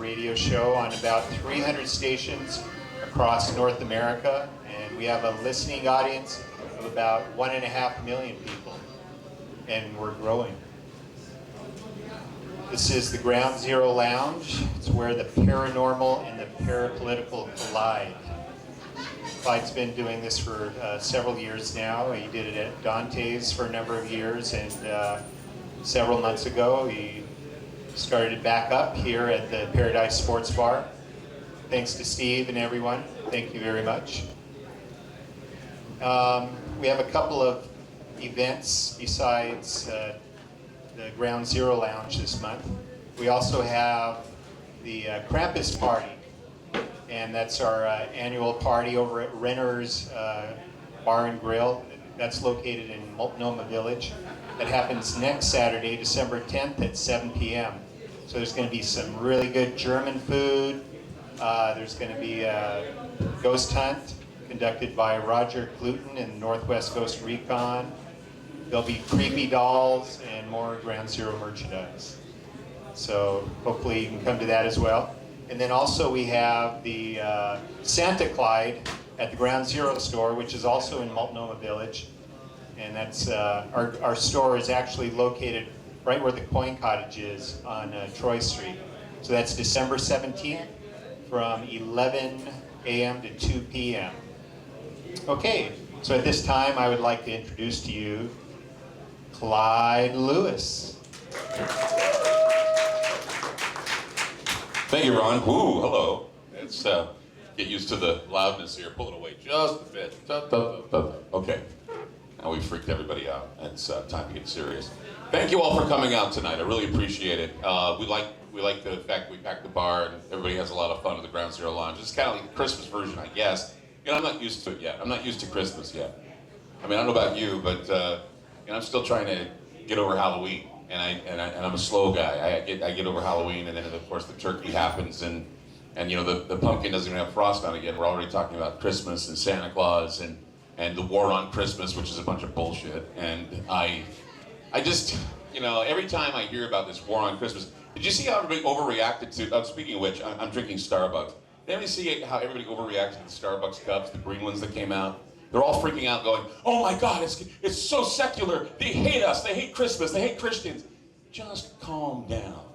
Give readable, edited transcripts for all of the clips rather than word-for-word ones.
radio show on about 300 stations across North America, and we have a listening audience of about 1.5 million people, and we're growing. This is the Ground Zero Lounge. It's where the paranormal and the parapolitical collide. Clyde's been doing this for several years now. He did it at Dante's for a number of years, and several months ago he started it back up here at the Paradise Sports Bar. Thanks to Steve and everyone. Thank you very much. We have a couple of events besides the Ground Zero Lounge this month. We also have the Krampus Party, and that's our annual party over at Renner's Bar and Grill. That's located in Multnomah Village. That happens next Saturday, December 10th at 7 p.m. So there's going to be some really good German food. There's going to be a ghost hunt conducted by Roger Gluten in Northwest Ghost Recon. There'll be creepy dolls and more Ground Zero merchandise. So hopefully you can come to that as well. And then also we have the Santa Clyde at the Ground Zero store, which is also in Multnomah Village. And that's our store is actually located right where the Coin Cottage is on Troy Street. So that's December 17th from 11 a.m. to 2 p.m. Okay, so at this time I would like to introduce to you Clyde Lewis. Thank you, Ron. Ooh, hello. Let's get used to the loudness here. Pull it away just a bit. Okay. Now we've freaked everybody out. It's time to get serious. Thank you all for coming out tonight. I really appreciate it. We like the fact we packed the bar and everybody has a lot of fun at the Ground Zero Lounge. It's kind of like the Christmas version, I guess. You know, I'm not used to it yet. I'm not used to Christmas yet. I mean, I don't know about you, but you know, I'm still trying to get over Halloween. And I'm a slow guy. I get over Halloween, and then of course the turkey happens, and you know the pumpkin doesn't even have frost on it yet. We're already talking about Christmas and Santa Claus and the war on Christmas, which is a bunch of bullshit. And I just, you know, every time I hear about this war on Christmas, did you see how everybody overreacted to? Speaking of which, I'm drinking Starbucks. Did anybody see how everybody overreacted to the Starbucks cups, the green ones that came out? They're all freaking out going, oh my God, it's so secular. They hate us. They hate Christmas. They hate Christians. Just calm down,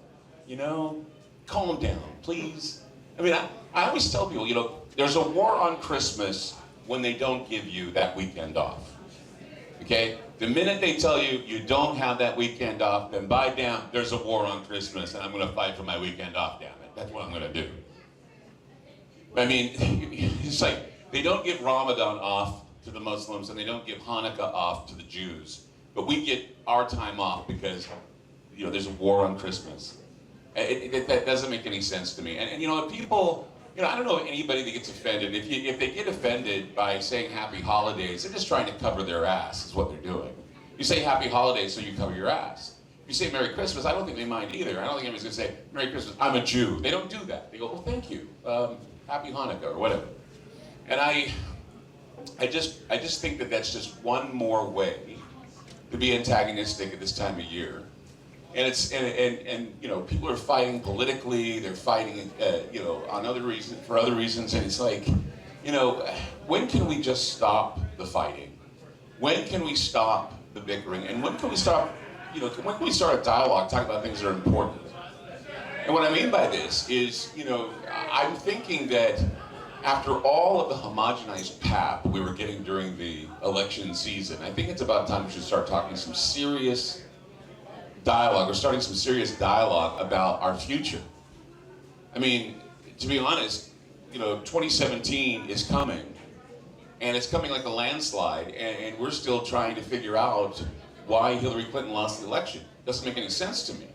you know? Calm down, please. I mean, I always tell people, you know, there's a war on Christmas when they don't give you that weekend off, okay? The minute they tell you you don't have that weekend off, then by damn, there's a war on Christmas and I'm gonna fight for my weekend off, damn it. That's what I'm gonna do. I mean, it's like, they don't give Ramadan off to the Muslims and they don't give Hanukkah off to the Jews. But we get our time off because, you know, there's a war on Christmas. That doesn't make any sense to me. And you know, people, you know, I don't know anybody that gets offended. If they get offended by saying happy holidays, they're just trying to cover their ass is what they're doing. You say happy holidays so you cover your ass. If you say Merry Christmas, I don't think they mind either. I don't think anybody's gonna say, Merry Christmas, I'm a Jew. They don't do that. They go, well, thank you. Happy Hanukkah or whatever. And I just think that that's just one more way to be antagonistic at this time of year. And it's and you know, people are fighting politically. They're fighting you know, on other reasons, for other reasons. And it's like, you know, when can we just stop the fighting? When can we stop the bickering? And when can we stop? You know, when can we start a dialogue, talk about things that are important? And what I mean by this is, you know, I'm thinking that after all of the homogenized pap we were getting during the election season, I think it's about time we should start talking some serious dialogue, or starting some serious dialogue about our future. I mean, to be honest, you know, 2017 is coming, and it's coming like a landslide, and we're still trying to figure out why Hillary Clinton lost the election. Doesn't make any sense to me.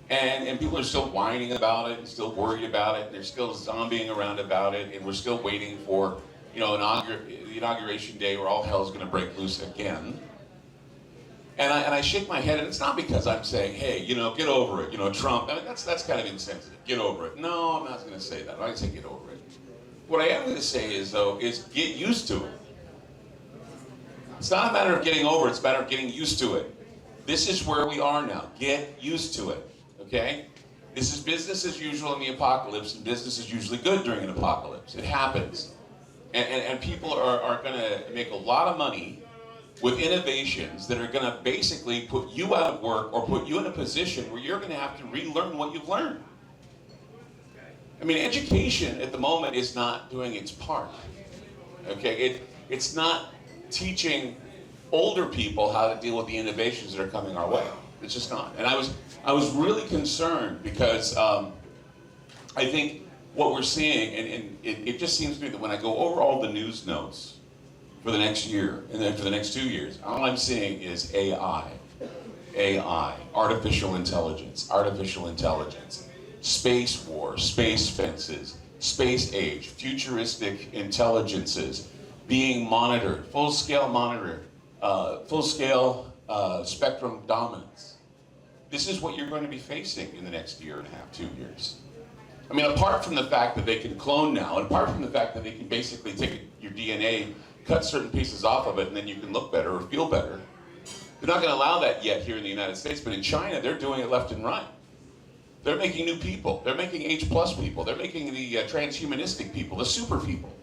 And people are still whining about it, and still worried about it, and they're still zombieing around about it, and we're still waiting for, you know, the inauguration day where all hell's gonna break loose again. And I shake my head, and it's not because I'm saying, hey, you know, get over it, you know, Trump. I mean, that's kind of insensitive. Get over it. No, I'm not gonna say that. I'm not gonna say get over it. What I am gonna say is, though, is get used to it. It's not a matter of getting over it, it's a matter of getting used to it. This is where we are now. Get used to it. Okay? This is business as usual in the apocalypse, and business is usually good during an apocalypse. It happens. And people are going to make a lot of money with innovations that are going to basically put you out of work or put you in a position where you're going to have to relearn what you've learned. I mean, education at the moment is not doing its part. Okay, it's not teaching older people how to deal with the innovations that are coming our way. It's just not. And I was really concerned because I think what we're seeing, and it just seems to me that when I go over all the news notes for the next year, and then for the next 2 years, all I'm seeing is AI, artificial intelligence, space war, space fences, space age, futuristic intelligences being monitored, full-scale spectrum dominance. This is what you're going to be facing in the next year and a half, 2 years. I mean, apart from the fact that they can clone now, and apart from the fact that they can basically take your DNA, cut certain pieces off of it, and then you can look better or feel better. They're not going to allow that yet here in the United States, but in China, they're doing it left and right. They're making new people. They're making H+ people. They're making the transhumanistic people, the super people.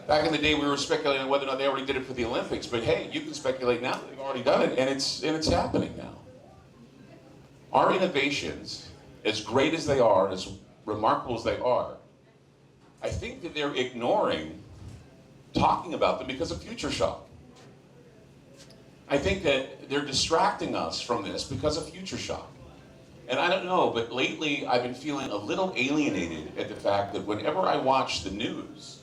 Back in the day, we were speculating whether or not they already did it for the Olympics, but hey, you can speculate now that they've already done it, and it's happening now. Our innovations, as great as they are, as remarkable as they are, I think that they're ignoring talking about them because of future shock. I think that they're distracting us from this because of future shock. And I don't know, but lately I've been feeling a little alienated at the fact that whenever I watch the news,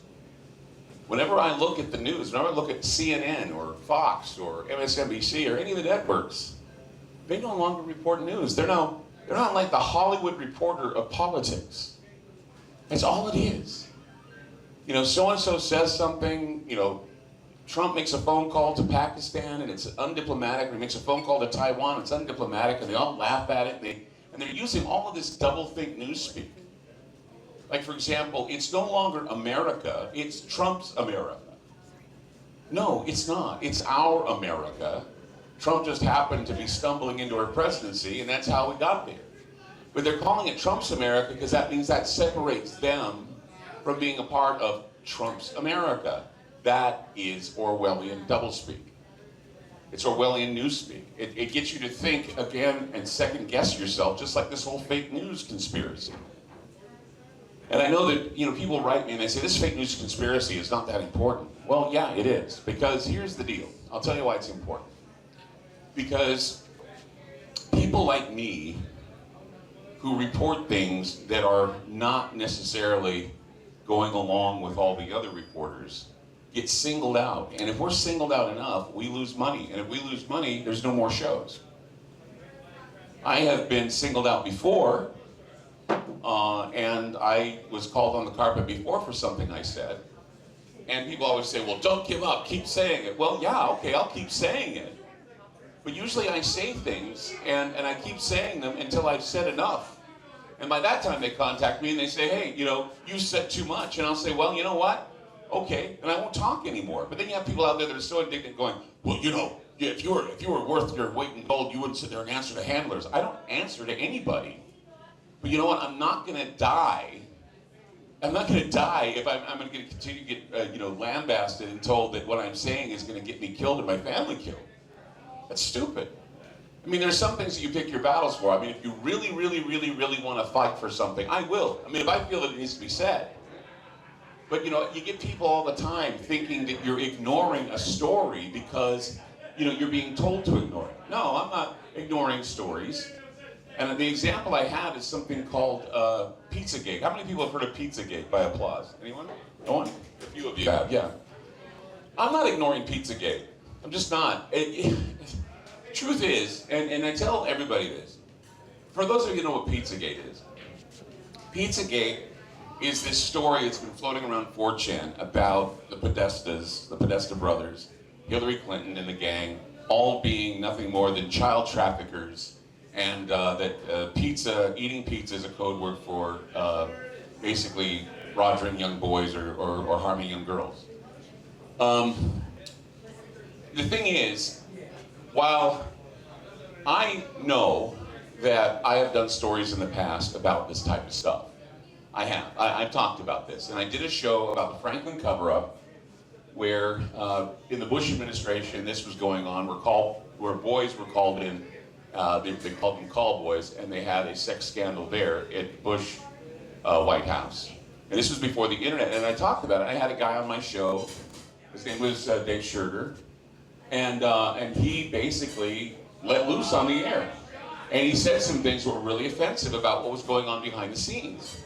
whenever I look at the news, whenever I look at CNN or Fox or MSNBC or any of the networks, they no longer report news. They're not like the Hollywood reporter of politics. That's all it is. You know, so-and-so says something, you know, Trump makes a phone call to Pakistan and it's undiplomatic, or he makes a phone call to Taiwan, it's undiplomatic, and they all laugh at it, and they're using all of this double-think newspeak. Like, for example, it's no longer America, it's Trump's America. No, it's not. It's our America. Trump just happened to be stumbling into our presidency, and that's how we got there. But they're calling it Trump's America because that means that separates them from being a part of Trump's America. That is Orwellian doublespeak. It's Orwellian newspeak. It gets you to think again and second guess yourself, just like this whole fake news conspiracy. And I know that, you know, people write me and they say, this fake news conspiracy is not that important. Well, yeah, it is. Because here's the deal. I'll tell you why it's important. Because people like me who report things that are not necessarily going along with all the other reporters get singled out. And if we're singled out enough, we lose money. And if we lose money, there's no more shows. I have been singled out before, and I was called on the carpet before for something I said. And people always say, well, don't give up, keep saying it. Well, yeah, okay, I'll keep saying it. But usually I say things, and I keep saying them until I've said enough. And by that time they contact me and they say, hey, you know, you said too much. And I'll say, well, you know what? Okay, and I won't talk anymore. But then you have people out there that are so indignant going, well, you know, if you were worth your weight in gold, you wouldn't sit there and answer to handlers. I don't answer to anybody. But you know what? I'm not going to die. I'm not going to die if I'm going to continue to get, you know, lambasted and told that what I'm saying is going to get me killed and my family killed. That's stupid. I mean, there's some things that you pick your battles for. I mean, if you really, really, really, really want to fight for something, I will. I mean, if I feel that it needs to be said. But, you know, you get people all the time thinking that you're ignoring a story because, you know, you're being told to ignore it. No, I'm not ignoring stories. And the example I have is something called Pizzagate. How many people have heard of Pizzagate by applause? Anyone? No one? A few of you have, yeah. I'm not ignoring Pizzagate. I'm just not. Truth is, and I tell everybody this, for those of you who know what Pizzagate is, Pizzagate is this story that's been floating around 4chan about the Podesta brothers, Hillary Clinton and the gang, all being nothing more than child traffickers, and that eating pizza is a code word for basically rogering young boys or harming young girls. The thing is, while I know that I have done stories in the past about this type of stuff. I have. I've talked about this. And I did a show about the Franklin cover-up where in the Bush administration this was going on, where boys were called in, they called them call boys, and they had a sex scandal there at Bush White House. And this was before the internet, and I talked about it. I had a guy on my show, his name was Dave Scherger, and he basically let loose on the air. And he said some things that were really offensive about what was going on behind the scenes.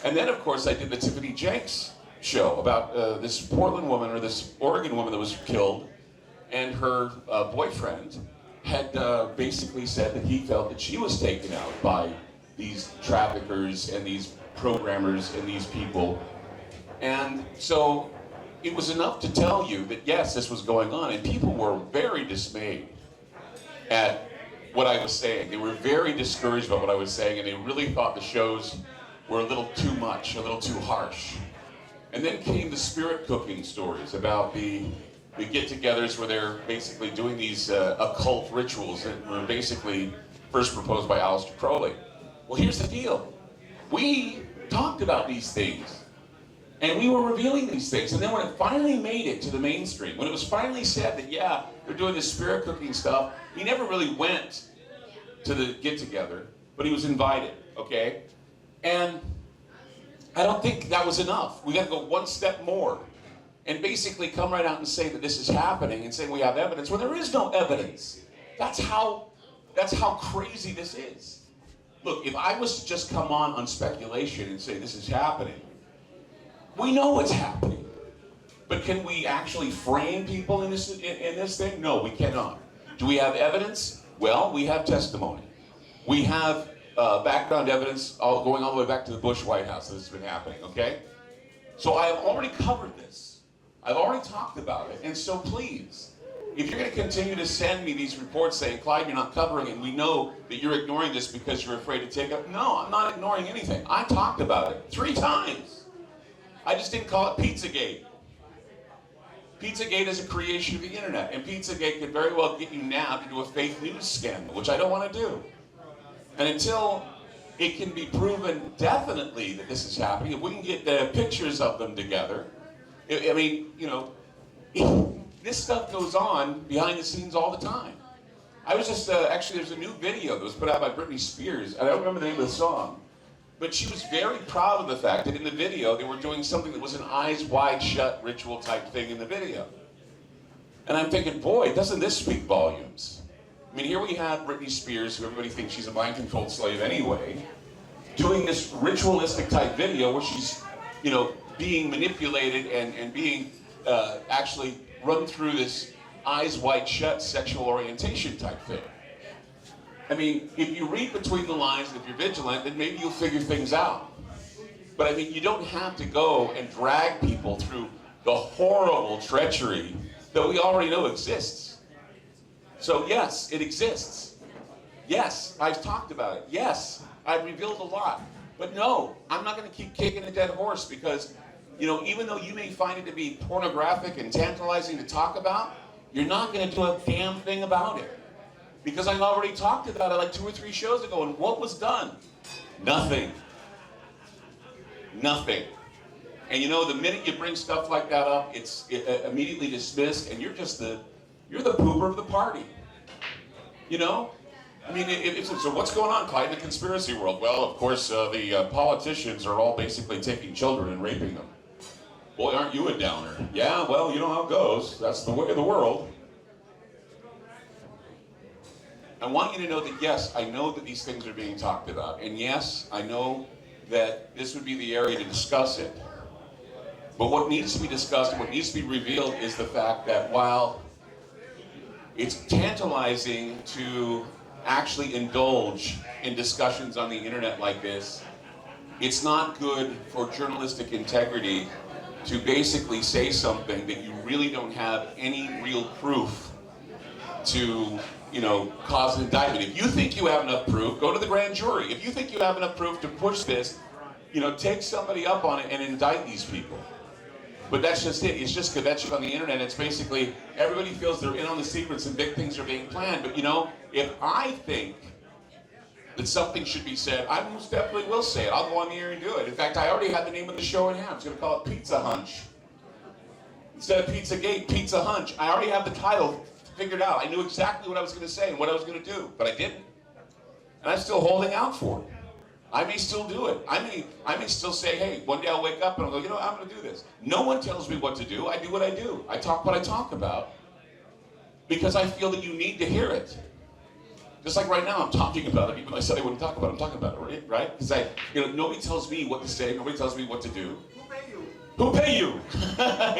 And then, of course, I did the Tiffany Jenks show about this Portland woman, or this Oregon woman that was killed, and her boyfriend had basically said that he felt that she was taken out by these traffickers and these programmers and these people. And so it was enough to tell you that, yes, this was going on, and people were very dismayed at what I was saying. They were very discouraged by what I was saying, and they really thought the shows were a little too much, a little too harsh. And then came the spirit cooking stories about the get-togethers where they're basically doing these occult rituals that were basically first proposed by Aleister Crowley. Well, here's the deal. We talked about these things, and we were revealing these things. And then when it finally made it to the mainstream, when it was finally said that, yeah, they're doing this spirit cooking stuff, he never really went to the get-together, but he was invited, okay? And I don't think that was enough. We got to go one step more and basically come right out and say that this is happening and say we have evidence when there is no evidence. That's how crazy this is. Look, if I was to just come on speculation and say this is happening, we know what's happening. But can we actually frame people in this thing? No, we cannot. Do we have evidence? Well, we have testimony. We have background evidence going all the way back to the Bush White House that this has been happening, okay? So I have already covered this. I've already talked about it. And so please, if you're going to continue to send me these reports saying, Clyde, you're not covering it, and we know that you're ignoring this because you're afraid to take it. No, I'm not ignoring anything. I talked about it 3 times. I just didn't call it Pizzagate. Pizzagate is a creation of the internet, and Pizzagate could very well get you now to do a fake news scandal, which I don't want to do. And until it can be proven definitely that this is happening, if we can get the pictures of them together, I mean, you know, this stuff goes on behind the scenes all the time. I was just, actually there's a new video that was put out by Britney Spears, and I don't remember the name of the song, but she was very proud of the fact that in the video they were doing something that was an eyes wide shut ritual type thing in the video. And I'm thinking, boy, doesn't this speak volumes? I mean, here we have Britney Spears, who everybody thinks she's a mind-controlled slave anyway, doing this ritualistic type video where she's, you know, being manipulated and being actually run through this eyes wide shut sexual orientation type thing. I mean, if you read between the lines and if you're vigilant, then maybe you'll figure things out. But I mean, you don't have to go and drag people through the horrible treachery that we already know exists. So yes, it exists. Yes, I've talked about it. Yes, I've revealed a lot. But no, I'm not going to keep kicking a dead horse because, you know, even though you may find it to be pornographic and tantalizing to talk about, you're not going to do a damn thing about it. Because I've already talked about it like 2 or 3 shows ago, and what was done? Nothing. Nothing. And you know, the minute you bring stuff like that up, it's immediately dismissed, and you're the pooper of the party. You know? I mean, so what's going on, Clyde, in the conspiracy world? Well, of course, the politicians are all basically taking children and raping them. Boy, aren't you a downer? Yeah, well, you know how it goes. That's the way of the world. I want you to know that, yes, I know that these things are being talked about. And yes, I know that this would be the area to discuss it. But what needs to be discussed, what needs to be revealed is the fact that while it's tantalizing to actually indulge in discussions on the internet like this, it's not good for journalistic integrity to basically say something that you really don't have any real proof to, you know, cause an indictment. If you think you have enough proof, go to the grand jury. If you think you have enough proof to push this, you know, take somebody up on it and indict these people. But that's just it. It's just convention on the internet. It's basically everybody feels they're in on the secrets and big things are being planned. But you know, if I think that something should be said, I most definitely will say it. I'll go on the air and do it. In fact, I already had the name of the show in hand. I was going to call it Pizza Hunch. Instead of Pizzagate, Pizza Hunch. I already have the title figured out. I knew exactly what I was going to say and what I was going to do, but I didn't. And I'm still holding out for it. I may still do it. I may still say, hey, one day I'll wake up and I'll go, you know, I'm going to do this. No one tells me what to do. I do what I do. I talk what I talk about because I feel that you need to hear it. Just like right now, I'm talking about it, even though I said I wouldn't talk about it. I'm talking about it, right? Because nobody tells me what to say. Nobody tells me what to do. Who pay you? Who pay you?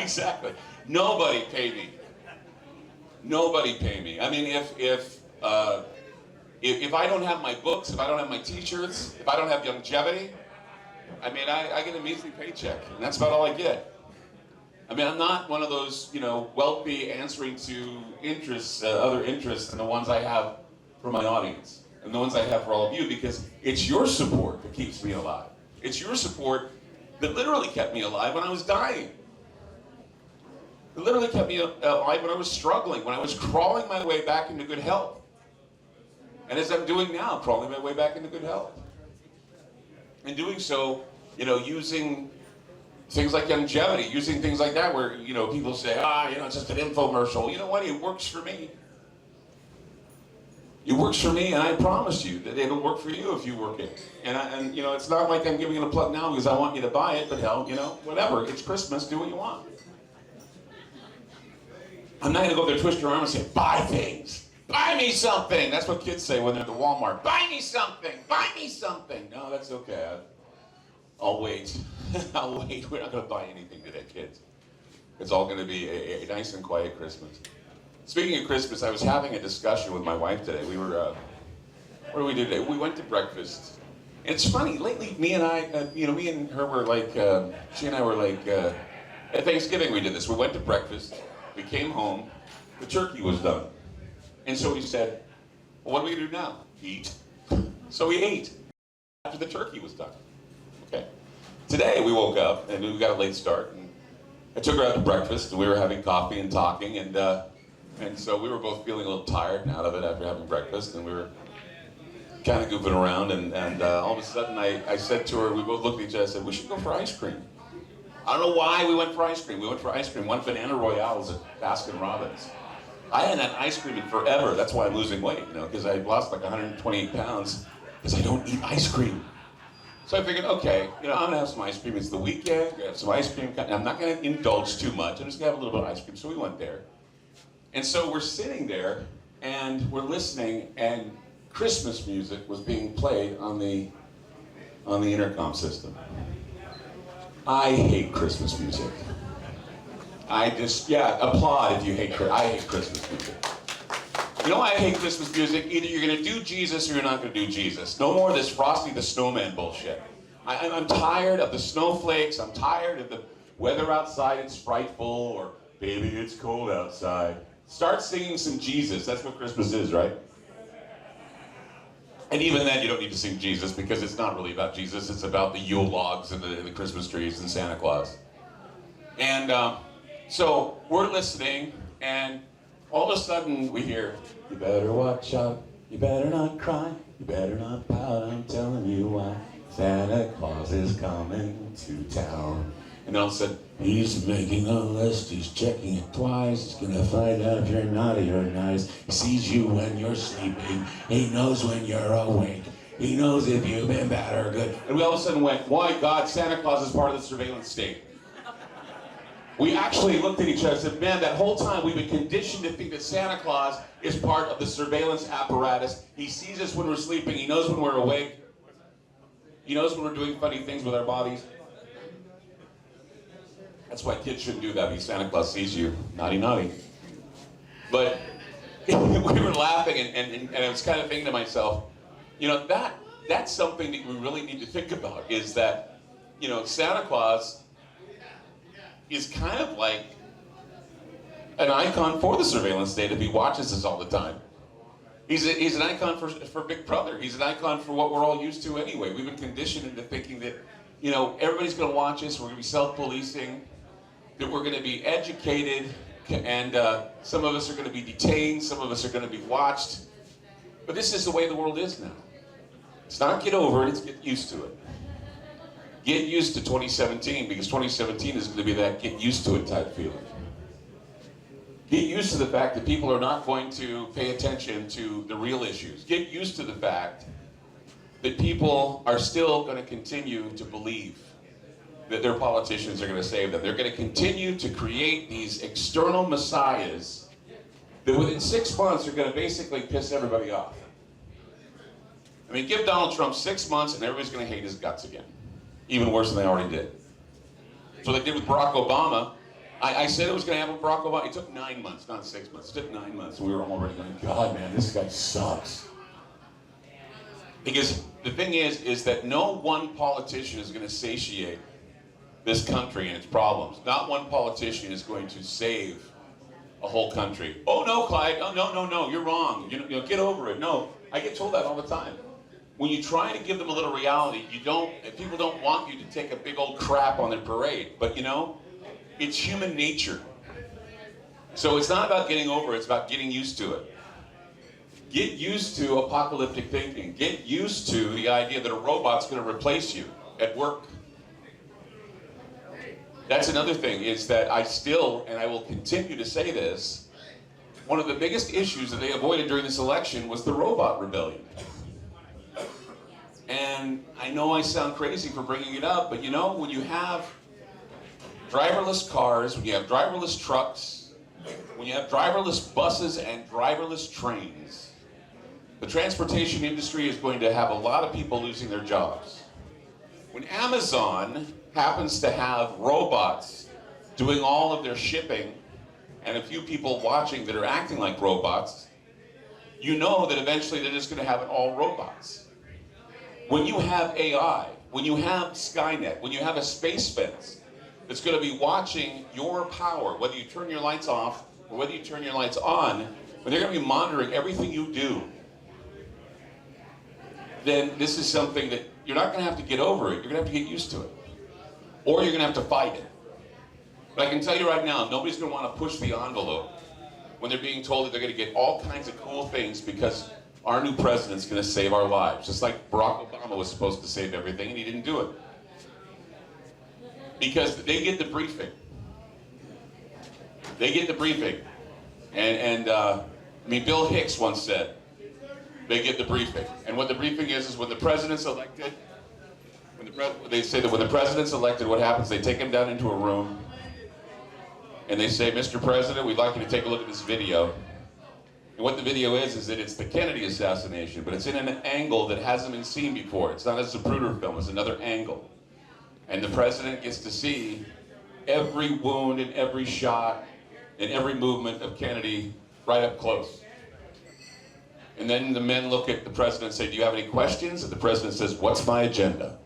Exactly. Nobody pay me. Nobody pay me. I mean, if I don't have my books, if I don't have my T-shirts, if I don't have longevity, I mean, I get a measly paycheck, and that's about all I get. I mean, I'm not one of those, wealthy answering to interests, other interests than the ones I have for my audience and the ones I have for all of you, because it's your support that keeps me alive. It's your support that literally kept me alive when I was dying. It literally kept me alive when I was struggling, when I was crawling my way back into good health. And as I'm doing now, crawling my way back into good health. And doing so, using things like longevity, using things like that where, people say, it's just an infomercial. You know what? It works for me. It works for me, and I promise you that it'll work for you if you work it. And it's not like I'm giving it a plug now because I want you to buy it, but hell, whatever. It's Christmas, do what you want. I'm not going to go there, twist your arm and say, buy things. Buy me something. That's what kids say when they're at the Walmart. Buy me something. Buy me something. No, that's okay. I'll wait. I'll wait. We're not going to buy anything today, kids. It's all going to be a nice and quiet Christmas. Speaking of Christmas, I was having a discussion with my wife today. We were, what did we do today? We went to breakfast. And it's funny, lately, me and her were like, she and I were like, at Thanksgiving we did this. We went to breakfast, we came home, the turkey was done. And so we said, well, what do we do now? Eat. So we ate after the turkey was done. Okay. Today we woke up and we got a late start. And I took her out to breakfast and we were having coffee and talking, and so we were both feeling a little tired and out of it after having breakfast, and we were kind of goofing around, and all of a sudden I said to her, we both looked at each other and said, we should go for ice cream. I don't know why we went for ice cream. We went for ice cream. One Banana Royales at Baskin Robbins. I hadn't had ice cream in forever. That's why I'm losing weight, because I lost like 128 pounds because I don't eat ice cream. So I figured, okay, I'm gonna have some ice cream. It's the weekend, I'm gonna have some ice cream. I'm not gonna indulge too much. I'm just gonna have a little bit of ice cream. So we went there. And so we're sitting there and we're listening, and Christmas music was being played on the intercom system. I hate Christmas music. Applaud if you hate Christmas. I hate Christmas music. You know why I hate Christmas music? Either you're going to do Jesus or you're not going to do Jesus. No more of this Frosty the Snowman bullshit. I'm tired of the snowflakes. I'm tired of the weather outside, it's frightful, or baby, it's cold outside. Start singing some Jesus. That's what Christmas is, right? And even then, you don't need to sing Jesus because it's not really about Jesus. It's about the Yule logs and the Christmas trees and Santa Claus. And so we're listening, and all of a sudden we hear, you better watch out, you better not cry, you better not pout, I'm telling you why. Santa Claus is coming to town. And all of a sudden, he's making a list, he's checking it twice, he's gonna find out if you're naughty or nice. He sees you when you're sleeping, he knows when you're awake, he knows if you've been bad or good. And we all of a sudden went, my God, Santa Claus is part of the surveillance state. We actually looked at each other and said, man, that whole time we've been conditioned to think that Santa Claus is part of the surveillance apparatus. He sees us when we're sleeping, he knows when we're awake, he knows when we're doing funny things with our bodies. That's why kids shouldn't do that, because Santa Claus sees you. Naughty, naughty. But we were laughing, and I was kind of thinking to myself, that's something that we really need to think about, is that, Santa Claus is kind of like an icon for the surveillance state if he watches us all the time. He's an icon for Big Brother. He's an icon for what we're all used to anyway. We've been conditioned into thinking that, everybody's going to watch us, we're going to be self-policing, that we're going to be educated, and some of us are going to be detained, some of us are going to be watched. But this is the way the world is now. It's not get over it, it's get used to it. Get used to 2017, because 2017 is going to be that get used to it type feeling. Get used to the fact that people are not going to pay attention to the real issues. Get used to the fact that people are still going to continue to believe that their politicians are going to save them. They're going to continue to create these external messiahs that within 6 months are going to basically piss everybody off. I mean, give Donald Trump 6 months and everybody's going to hate his guts again. Even worse than they already did. So they did with Barack Obama. I said it was going to happen with Barack Obama. It took 9 months, not 6 months. It took 9 months. We were already going, God, man, this guy sucks. Because the thing is that no one politician is going to satiate this country and its problems. Not one politician is going to save a whole country. Oh, no, Clyde. Oh, no, you're wrong. You know, get over it. No, I get told that all the time. When you try to give them a little reality, people don't want you to take a big old crap on their parade. But you know, it's human nature. So it's not about getting over it, it's about getting used to it. Get used to apocalyptic thinking. Get used to the idea that a robot's going to replace you at work. That's another thing, is that I still, and I will continue to say this, one of the biggest issues that they avoided during this election was the robot rebellion. And I know I sound crazy for bringing it up, but you know, when you have driverless cars, when you have driverless trucks, when you have driverless buses and driverless trains, the transportation industry is going to have a lot of people losing their jobs. When Amazon happens to have robots doing all of their shipping and a few people watching that are acting like robots, you know that eventually they're just going to have it all robots. When you have AI, when you have Skynet, when you have a space fence that's going to be watching your power, whether you turn your lights off or whether you turn your lights on, when they're going to be monitoring everything you do, then this is something that you're not going to have to get over it. You're going to have to get used to it. Or you're going to have to fight it. But I can tell you right now, nobody's going to want to push the envelope when they're being told that they're going to get all kinds of cool things because our new president's going to save our lives. Just like Barack Obama was supposed to save everything and he didn't do it. Because they get the briefing. They get the briefing. And I mean, Bill Hicks once said, they get the briefing. And what the briefing is when the president's elected, they say that when the president's elected, what happens, they take him down into a room and they say, Mr. President, we'd like you to take a look at this video. And what the video is that it's the Kennedy assassination, but it's in an angle that hasn't been seen before. It's not a Zapruder film, it's another angle. And the president gets to see every wound and every shot and every movement of Kennedy right up close. And then the men look at the president and say, do you have any questions? And the president says, what's my agenda?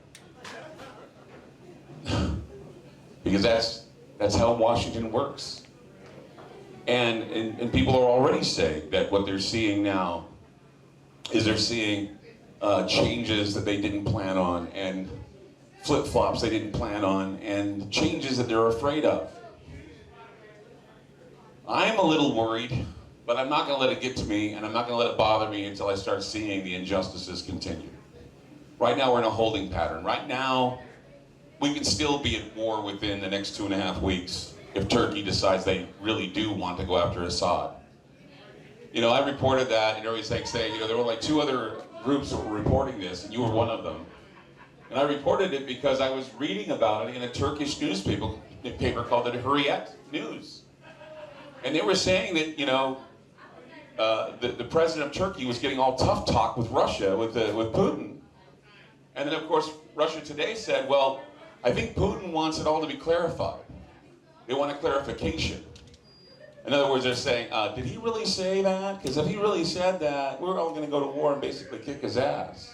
Because that's how Washington works. And people are already saying that what they're seeing now is they're seeing changes that they didn't plan on, and flip-flops they didn't plan on, and changes that they're afraid of. I'm a little worried, but I'm not going to let it get to me, and I'm not going to let it bother me until I start seeing the injustices continue. Right now we're in a holding pattern. Right now we can still be at war within the next 2.5 weeks. If Turkey decides they really do want to go after Assad. You know, I reported that, and everybody's like saying, you know, there were like 2 other groups that were reporting this, and you were one of them. And I reported it because I was reading about it in a Turkish newspaper called the Hürriyet News. And they were saying that, you know, the president of Turkey was getting all tough talk with Russia, with Putin. And then, of course, Russia Today said, well, I think Putin wants it all to be clarified. They want a clarification. In other words, they're saying, did he really say that? Because if he really said that, we're all going to go to war and basically kick his ass.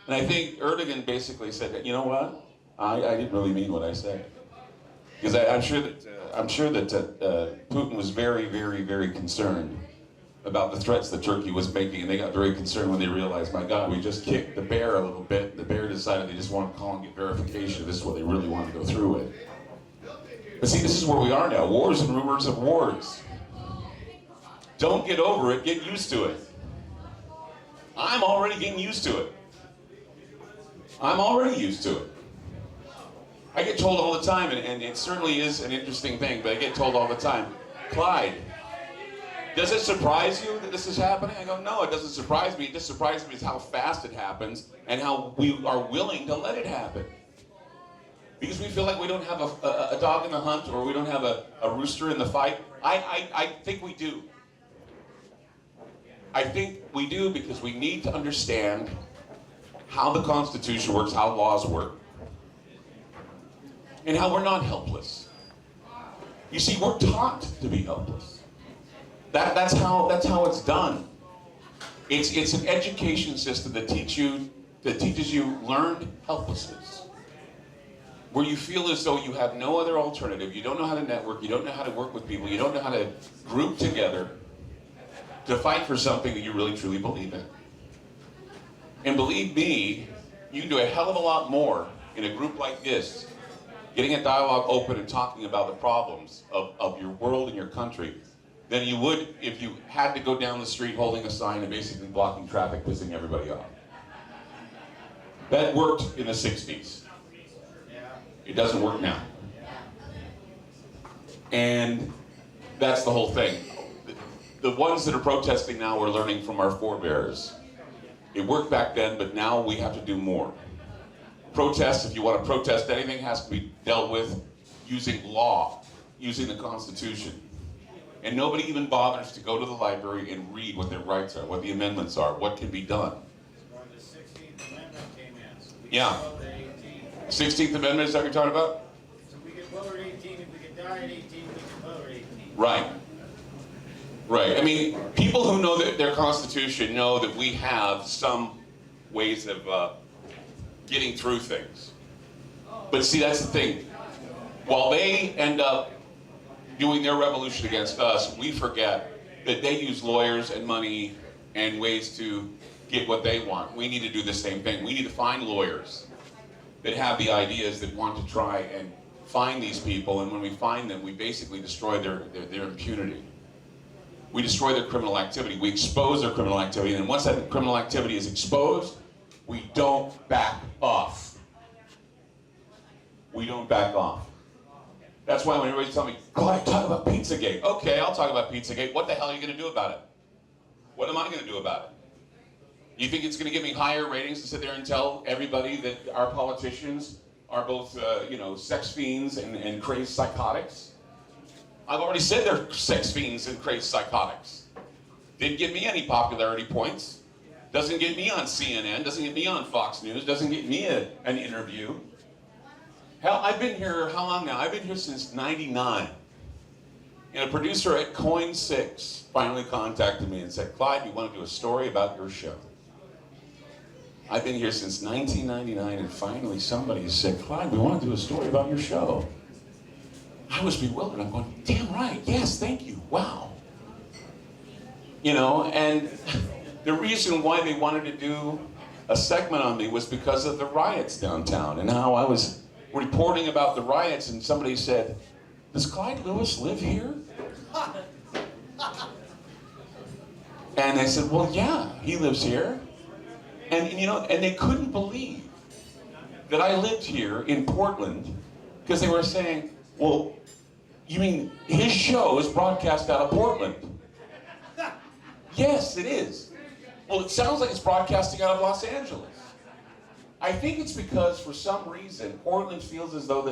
And I think Erdogan basically said, you know what? I didn't really mean what I said. Because I'm sure that Putin was very, very, very concerned about the threats that Turkey was making, and they got very concerned when they realized, my God, we just kicked the bear a little bit. The bear decided they just wanted to call and get verification. This is what they really wanted to go through with. But see, this is where we are now. Wars and rumors of wars. Don't get over it, get used to it. I'm already getting used to it. I'm already used to it. I get told all the time, and it certainly is an interesting thing, but I get told all the time, Clyde, does it surprise you that this is happening? I go, no, it doesn't surprise me. It just surprises me is how fast it happens and how we are willing to let it happen. Because we feel like we don't have a dog in the hunt, or we don't have a rooster in the fight. I think we do. I think we do because we need to understand how the Constitution works, how laws work, and how we're not helpless. You see, we're taught to be helpless. That's how it's done. It's an education system that teaches you learned helplessness, where you feel as though you have no other alternative. You don't know how to network. You don't know how to work with people. You don't know how to group together to fight for something that you really truly believe in. And believe me, you can do a hell of a lot more in a group like this, getting a dialogue open and talking about the problems of your world and your country, than you would if you had to go down the street holding a sign and basically blocking traffic, pissing everybody off. That worked in the 60s. It doesn't work now. And that's the whole thing. The ones that are protesting now are learning from our forebears. It worked back then, but now we have to do more. Protest, if you want to protest anything, has to be dealt with using law, using the Constitution. And nobody even bothers to go to the library and read what their rights are, what the amendments are, what can be done. When the 16th Amendment came in, so we Yeah. could vote at 18. 16th Amendment, is that what you're talking about? So we could vote at 18, if we could die at 18, we could vote at 18. Right. Right. I mean, people who know their Constitution know that we have some ways of getting through things. But see, that's the thing. While they end up doing their revolution against us, we forget that they use lawyers and money and ways to get what they want. We need to do the same thing. We need to find lawyers that have the ideas, that want to try and find these people, and when we find them, we basically destroy their impunity. We destroy their criminal activity. We expose their criminal activity, and once that criminal activity is exposed, we don't back off. We don't back off. That's why when everybody's telling me, Clyde, talk about Pizzagate. Okay, I'll talk about Pizzagate. What the hell are you going to do about it? What am I going to do about it? You think it's going to give me higher ratings to sit there and tell everybody that our politicians are both, sex fiends and crazed psychotics? I've already said they're sex fiends and crazed psychotics. Didn't get me any popularity points. Doesn't get me on CNN. Doesn't get me on Fox News. Doesn't get me an interview. Hell, I've been here, how long now? I've been here since '99. And a producer at Coin 6 finally contacted me and said, Clyde, we want to do a story about your show. I've been here since 1999, and finally somebody said, Clyde, we want to do a story about your show. I was bewildered. I'm going, damn right, yes, thank you, wow. And the reason why they wanted to do a segment on me was because of the riots downtown, and how I was reporting about the riots, and somebody said, does Clyde Lewis live here? And I said, well, yeah, he lives here. And they couldn't believe that I lived here in Portland, because they were saying, well, you mean his show is broadcast out of Portland? Yes, it is. Well, it sounds like it's broadcasting out of Los Angeles. I think it's because, for some reason, Portland feels as though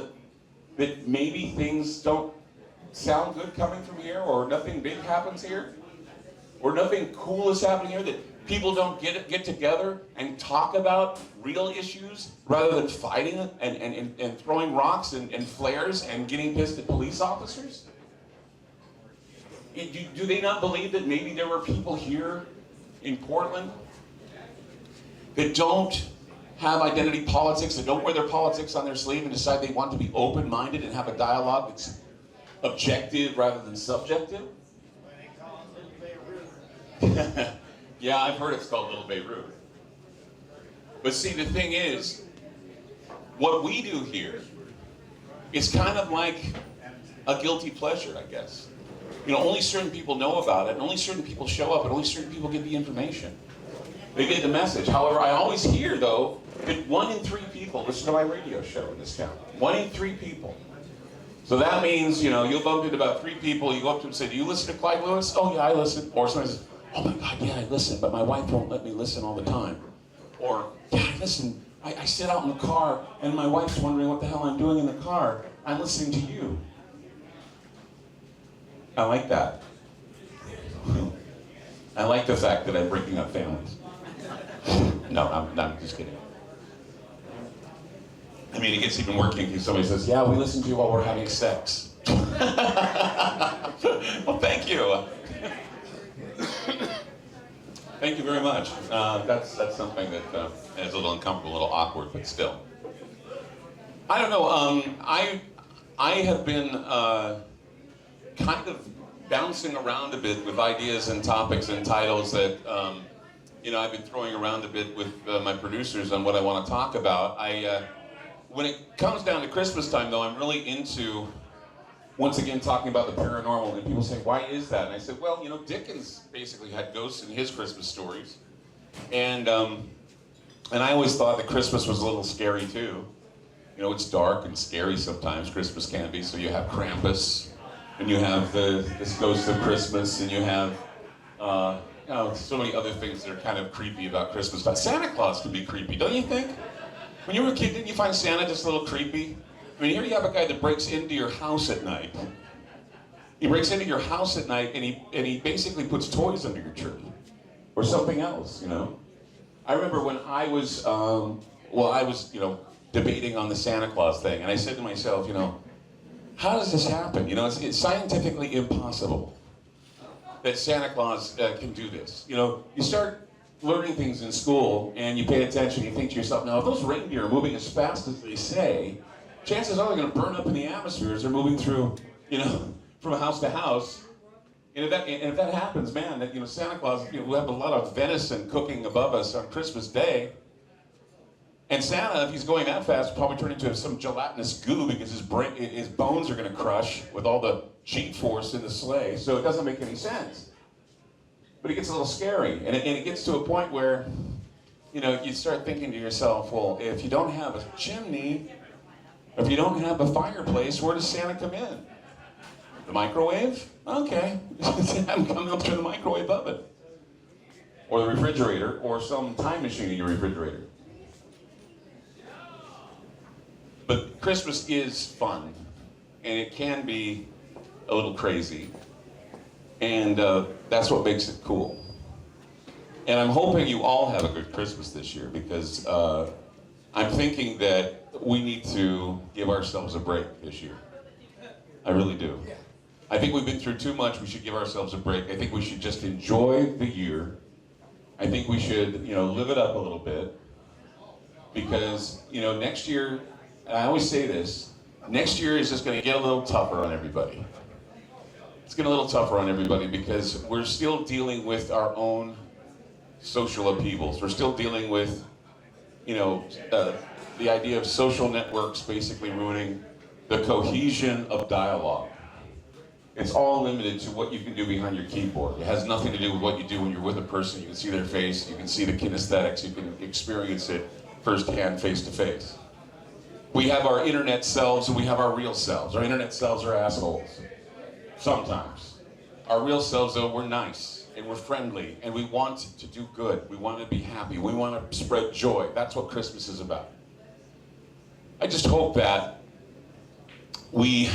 that maybe things don't sound good coming from here, or nothing big happens here, or nothing cool is happening here, that people don't get together and talk about real issues rather than fighting and throwing rocks and flares and getting pissed at police officers? Do they not believe that maybe there were people here in Portland that don't have identity politics, that don't wear their politics on their sleeve and decide they want to be open-minded and have a dialogue that's objective rather than subjective? They call it Little Beirut. Yeah, I've heard it's called Little Beirut. But see, the thing is, what we do here is kind of like a guilty pleasure, I guess. Only certain people know about it, and only certain people show up, and only certain people get the information. They get the message. However, I always hear, though, that 1 in 3 people listen to my radio show in this town. 1 in 3 people. So that means, you know, you'll bump into about 3 people, you go up to them and say, do you listen to Clyde Lewis? Oh yeah, I listen. Or somebody says, oh my God, yeah, I listen, but my wife won't let me listen all the time. Or, yeah, I listen, I sit out in the car and my wife's wondering what the hell I'm doing in the car. I'm listening to you. I like that. I like the fact that I'm breaking up families. No, I'm just kidding. I mean, it gets even working if somebody says, yeah, we listen to you while we're having sex. Well, thank you. Thank you very much. That's something that is a little uncomfortable, a little awkward, but still. I don't know. I have been kind of bouncing around a bit with ideas and topics and titles that you know, I've been throwing around a bit with my producers on what I want to talk about. When it comes down to Christmas time, though, I'm really into, once again, talking about the paranormal. And people say, why is that? And I said, well, you know, Dickens basically had ghosts in his Christmas stories. And I always thought that Christmas was a little scary, too. You know, it's dark and scary sometimes, Christmas can be. So you have Krampus, and you have this Ghost of Christmas, and you have you know, so many other things that are kind of creepy about Christmas. But Santa Claus can be creepy, don't you think? When you were a kid, didn't you find Santa just a little creepy? I mean, here you have a guy that breaks into your house at night. He breaks into your house at night, and he basically puts toys under your tree. Or something else, you know? I remember when I was, you know, debating on the Santa Claus thing, and I said to myself, you know, how does this happen? You know, it's scientifically impossible that Santa Claus can do this. You know, you start learning things in school and you pay attention, you think to yourself, now if those reindeer are moving as fast as they say, chances are they're going to burn up in the atmosphere as they're moving through, you know, from house to house. And if that happens, man, that, you know, Santa Claus, you know, we'll have a lot of venison cooking above us on Christmas Day. And Santa, if he's going that fast, will probably turn into some gelatinous goo because his bones are going to crush with all the G-force in the sleigh. So it doesn't make any sense. But it gets a little scary. And it gets to a point where, you know, you start thinking to yourself, well, if you don't have a chimney, if you don't have a fireplace, where does Santa come in? The microwave? Okay. Have him come up through the microwave oven. Or the refrigerator, or some time machine in your refrigerator. But Christmas is fun, and it can be a little crazy, and that's what makes it cool. And I'm hoping you all have a good Christmas this year, because I'm thinking that we need to give ourselves a break this year. I really do. I think we've been through too much. We should give ourselves a break. I think we should just enjoy the year. I think we should, you know, live it up a little bit, because, you know, next year, and I always say this, next year is just going to get a little tougher on everybody. It's getting a little tougher on everybody because we're still dealing with our own social upheavals. We're still dealing with, you know, the idea of social networks basically ruining the cohesion of dialogue. It's all limited to what you can do behind your keyboard. It has nothing to do with what you do when you're with a person. You can see their face, you can see the kinesthetics, you can experience it firsthand, face to face. We have our internet selves and we have our real selves. Our internet selves are assholes. Sometimes. Our real selves, though, we're nice and we're friendly and we want to do good. We want to be happy. We want to spread joy. That's what Christmas is about. I just hope that we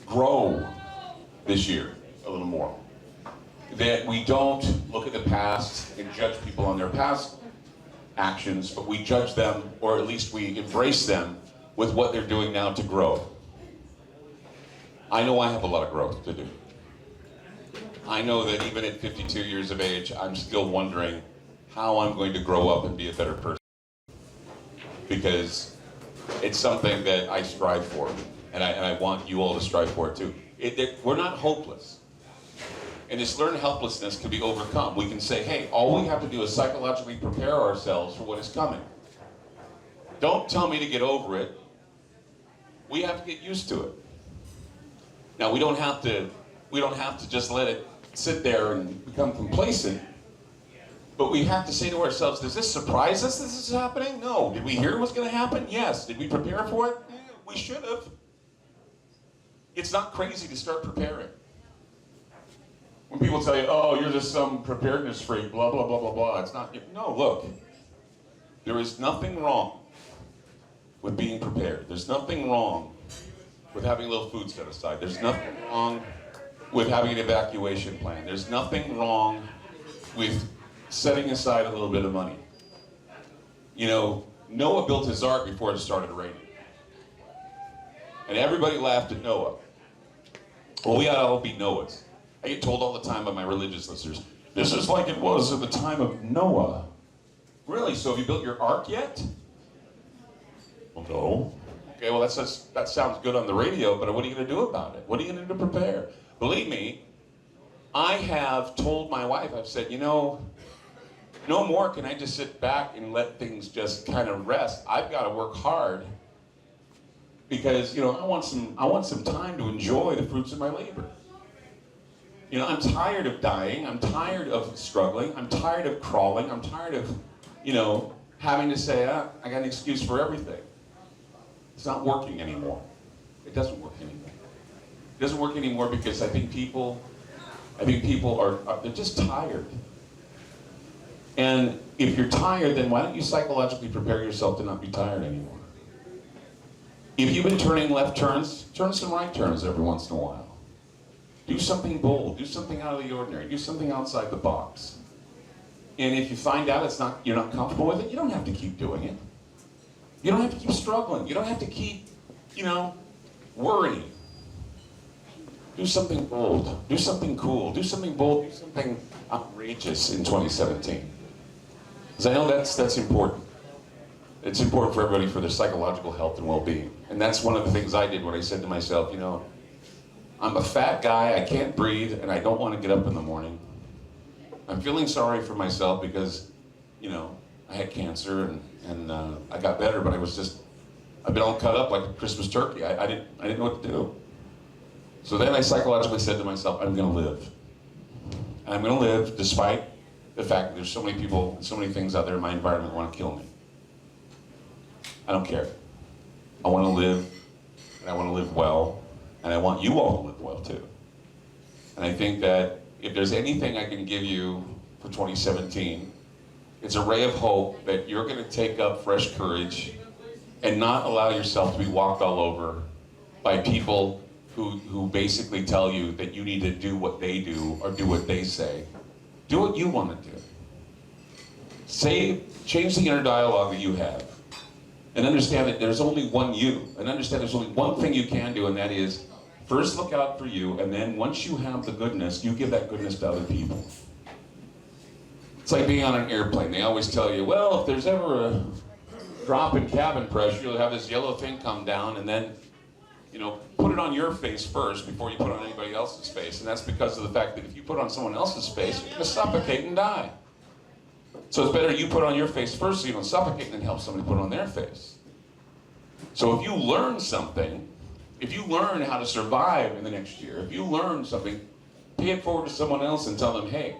grow this year a little more. That we don't look at the past and judge people on their past actions, but we judge them, or at least we embrace them with what they're doing now to grow. I know I have a lot of growth to do. I know that even at 52 years of age, I'm still wondering how I'm going to grow up and be a better person. Because it's something that I strive for, and I want you all to strive for it too. We're not hopeless. And this learned helplessness can be overcome. We can say, hey, all we have to do is psychologically prepare ourselves for what is coming. Don't tell me to get over it. We have to get used to it. Now, we don't have to just let it sit there and become complacent. But we have to say to ourselves, does this surprise us this is happening? No. Did we hear it was going to happen? Yes. Did we prepare for it? We should have. It's not crazy to start preparing. When people tell you, oh, you're just some preparedness freak, blah, blah, blah, blah, blah. It's not, no, look. There is nothing wrong with being prepared. There's nothing wrong with having a little food set aside. There's nothing wrong with having an evacuation plan. There's nothing wrong with setting aside a little bit of money. You know, Noah built his ark before it started raining. And everybody laughed at Noah. Well, we ought to all be Noahs. I get told all the time by my religious listeners, this is like it was at the time of Noah. Really? So have you built your ark yet? Well, no. Okay, well that sounds good on the radio, but what are you going to do about it? What are you going to do to prepare? Believe me, I have told my wife, I've said, you know, no more can I just sit back and let things just kind of rest. I've got to work hard because, you know, I want some time to enjoy the fruits of my labor. You know, I'm tired of dying. I'm tired of struggling. I'm tired of crawling. I'm tired of, you know, having to say, I got an excuse for everything. It's not working anymore. It doesn't work anymore. It doesn't work anymore because I think people are they're just tired. And if you're tired, then why don't you psychologically prepare yourself to not be tired anymore? If you've been turning left turns, turn some right turns every once in a while. Do something bold. Do something out of the ordinary. Do something outside the box. And if you find out you're not comfortable with it, you don't have to keep doing it. You don't have to keep struggling. You don't have to keep, you know, worrying. Do something bold. Do something cool. Do something bold. Do something outrageous in 2017. Because I know that's important. It's important for everybody for their psychological health and well-being. And that's one of the things I did when I said to myself, you know, I'm a fat guy, I can't breathe, and I don't want to get up in the morning. I'm feeling sorry for myself because, you know, I had cancer and I got better, but I've been all cut up like a Christmas turkey. I didn't know what to do. So then I psychologically said to myself, I'm going to live. And I'm going to live despite the fact that there's so many people, so many things out there in my environment that want to kill me. I don't care. I want to live, and I want to live well, and I want you all to live well too. And I think that if there's anything I can give you for 2017, it's a ray of hope that you're going to take up fresh courage and not allow yourself to be walked all over by people who basically tell you that you need to do what they do or do what they say. Do what you want to do. Change the inner dialogue that you have. And understand that there's only one you. And understand there's only one thing you can do, and that is first look out for you, and then once you have the goodness, you give that goodness to other people. It's like being on an airplane. They always tell you, well, if there's ever a drop in cabin pressure, you'll have this yellow thing come down, and then, you know, put it on your face first before you put it on anybody else's face. And that's because of the fact that if you put it on someone else's face, you're going to suffocate and die. So it's better you put it on your face first so you don't suffocate than help somebody put it on their face. So if you learn something, if you learn how to survive in the next year, if you learn something, pay it forward to someone else and tell them, hey,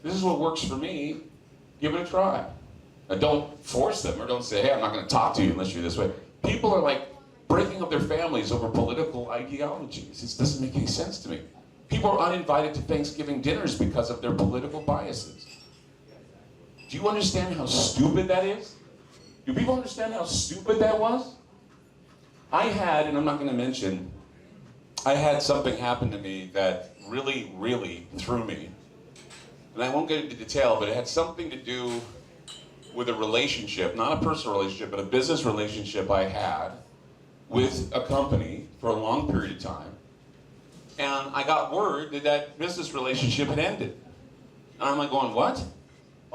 this is what works for me, give it a try. Now don't force them or don't say, hey, I'm not going to talk to you unless you're this way. People are like breaking up their families over political ideologies. This doesn't make any sense to me. People are uninvited to Thanksgiving dinners because of their political biases. Do you understand how stupid that is? Do people understand how stupid that was? I had, and I'm not going to mention, I had something happen to me that really, really threw me. And I won't get into detail, but it had something to do with a relationship, not a personal relationship, but a business relationship I had with a company for a long period of time. And I got word that that business relationship had ended. And I'm like going, what?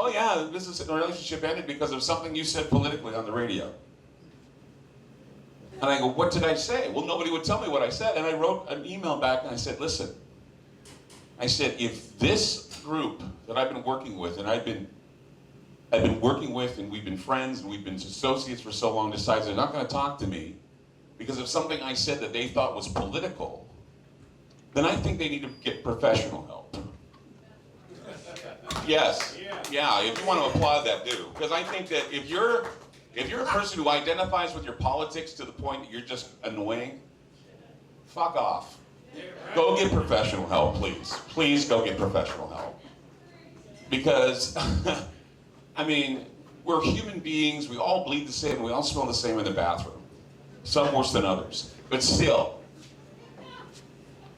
Oh yeah, the business relationship ended because of something you said politically on the radio. And I go, what did I say? Well, nobody would tell me what I said. And I wrote an email back and I said, listen, I said, if this group that I've been working with, and I've been working with, and we've been friends, and we've been associates for so long, decides they're not going to talk to me because of something I said that they thought was political, then I think they need to get professional help. Yes. Yeah, if you want to applaud that, do. Because I think that if you're a person who identifies with your politics to the point that you're just annoying, fuck off. Go get professional help, please. Please go get professional help. Because, I mean, we're human beings. We all bleed the same. We all smell the same in the bathroom. Some worse than others. But still.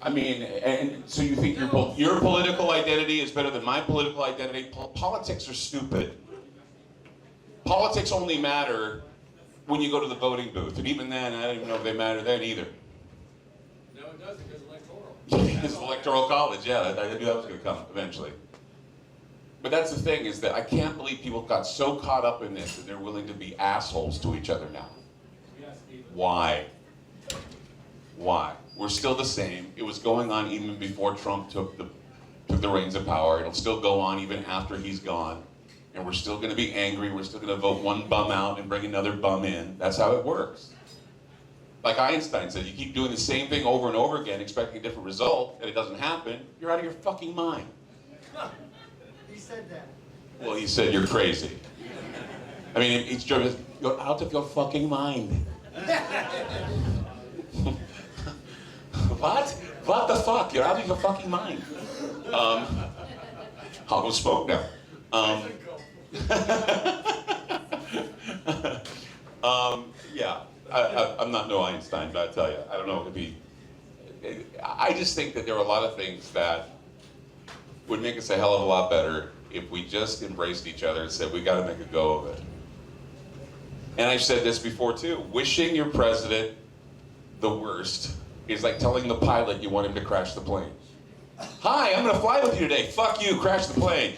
I mean, and so you think your political identity is better than my political identity? Politics are stupid. Politics only matter when you go to the voting booth. And even then, I don't even know if they matter then either. No, it doesn't, because electoral. It's electoral college, yeah. I knew that was going to come eventually. But that's the thing, is that I can't believe people got so caught up in this that they're willing to be assholes to each other now. Yes, Steve. Why? Why? We're still the same. It was going on even before Trump took the reins of power. It'll still go on even after he's gone. And we're still going to be angry. We're still going to vote one bum out and bring another bum in. That's how it works. Like Einstein said, you keep doing the same thing over and over again, expecting a different result, and it doesn't happen, you're out of your fucking mind. He said that. Well, he said you're crazy. I mean, it's just, you're out of your fucking mind. What? What the fuck? You're out of your fucking mind. I'll go smoke now. Yeah, I'm not no Einstein, but I tell you, I don't know, I just think that there are a lot of things that would make us a hell of a lot better if we just embraced each other and said, we gotta make a go of it. And I've said this before too, wishing your president the worst is like telling the pilot you want him to crash the plane. Hi, I'm gonna fly with you today. Fuck you, crash the plane.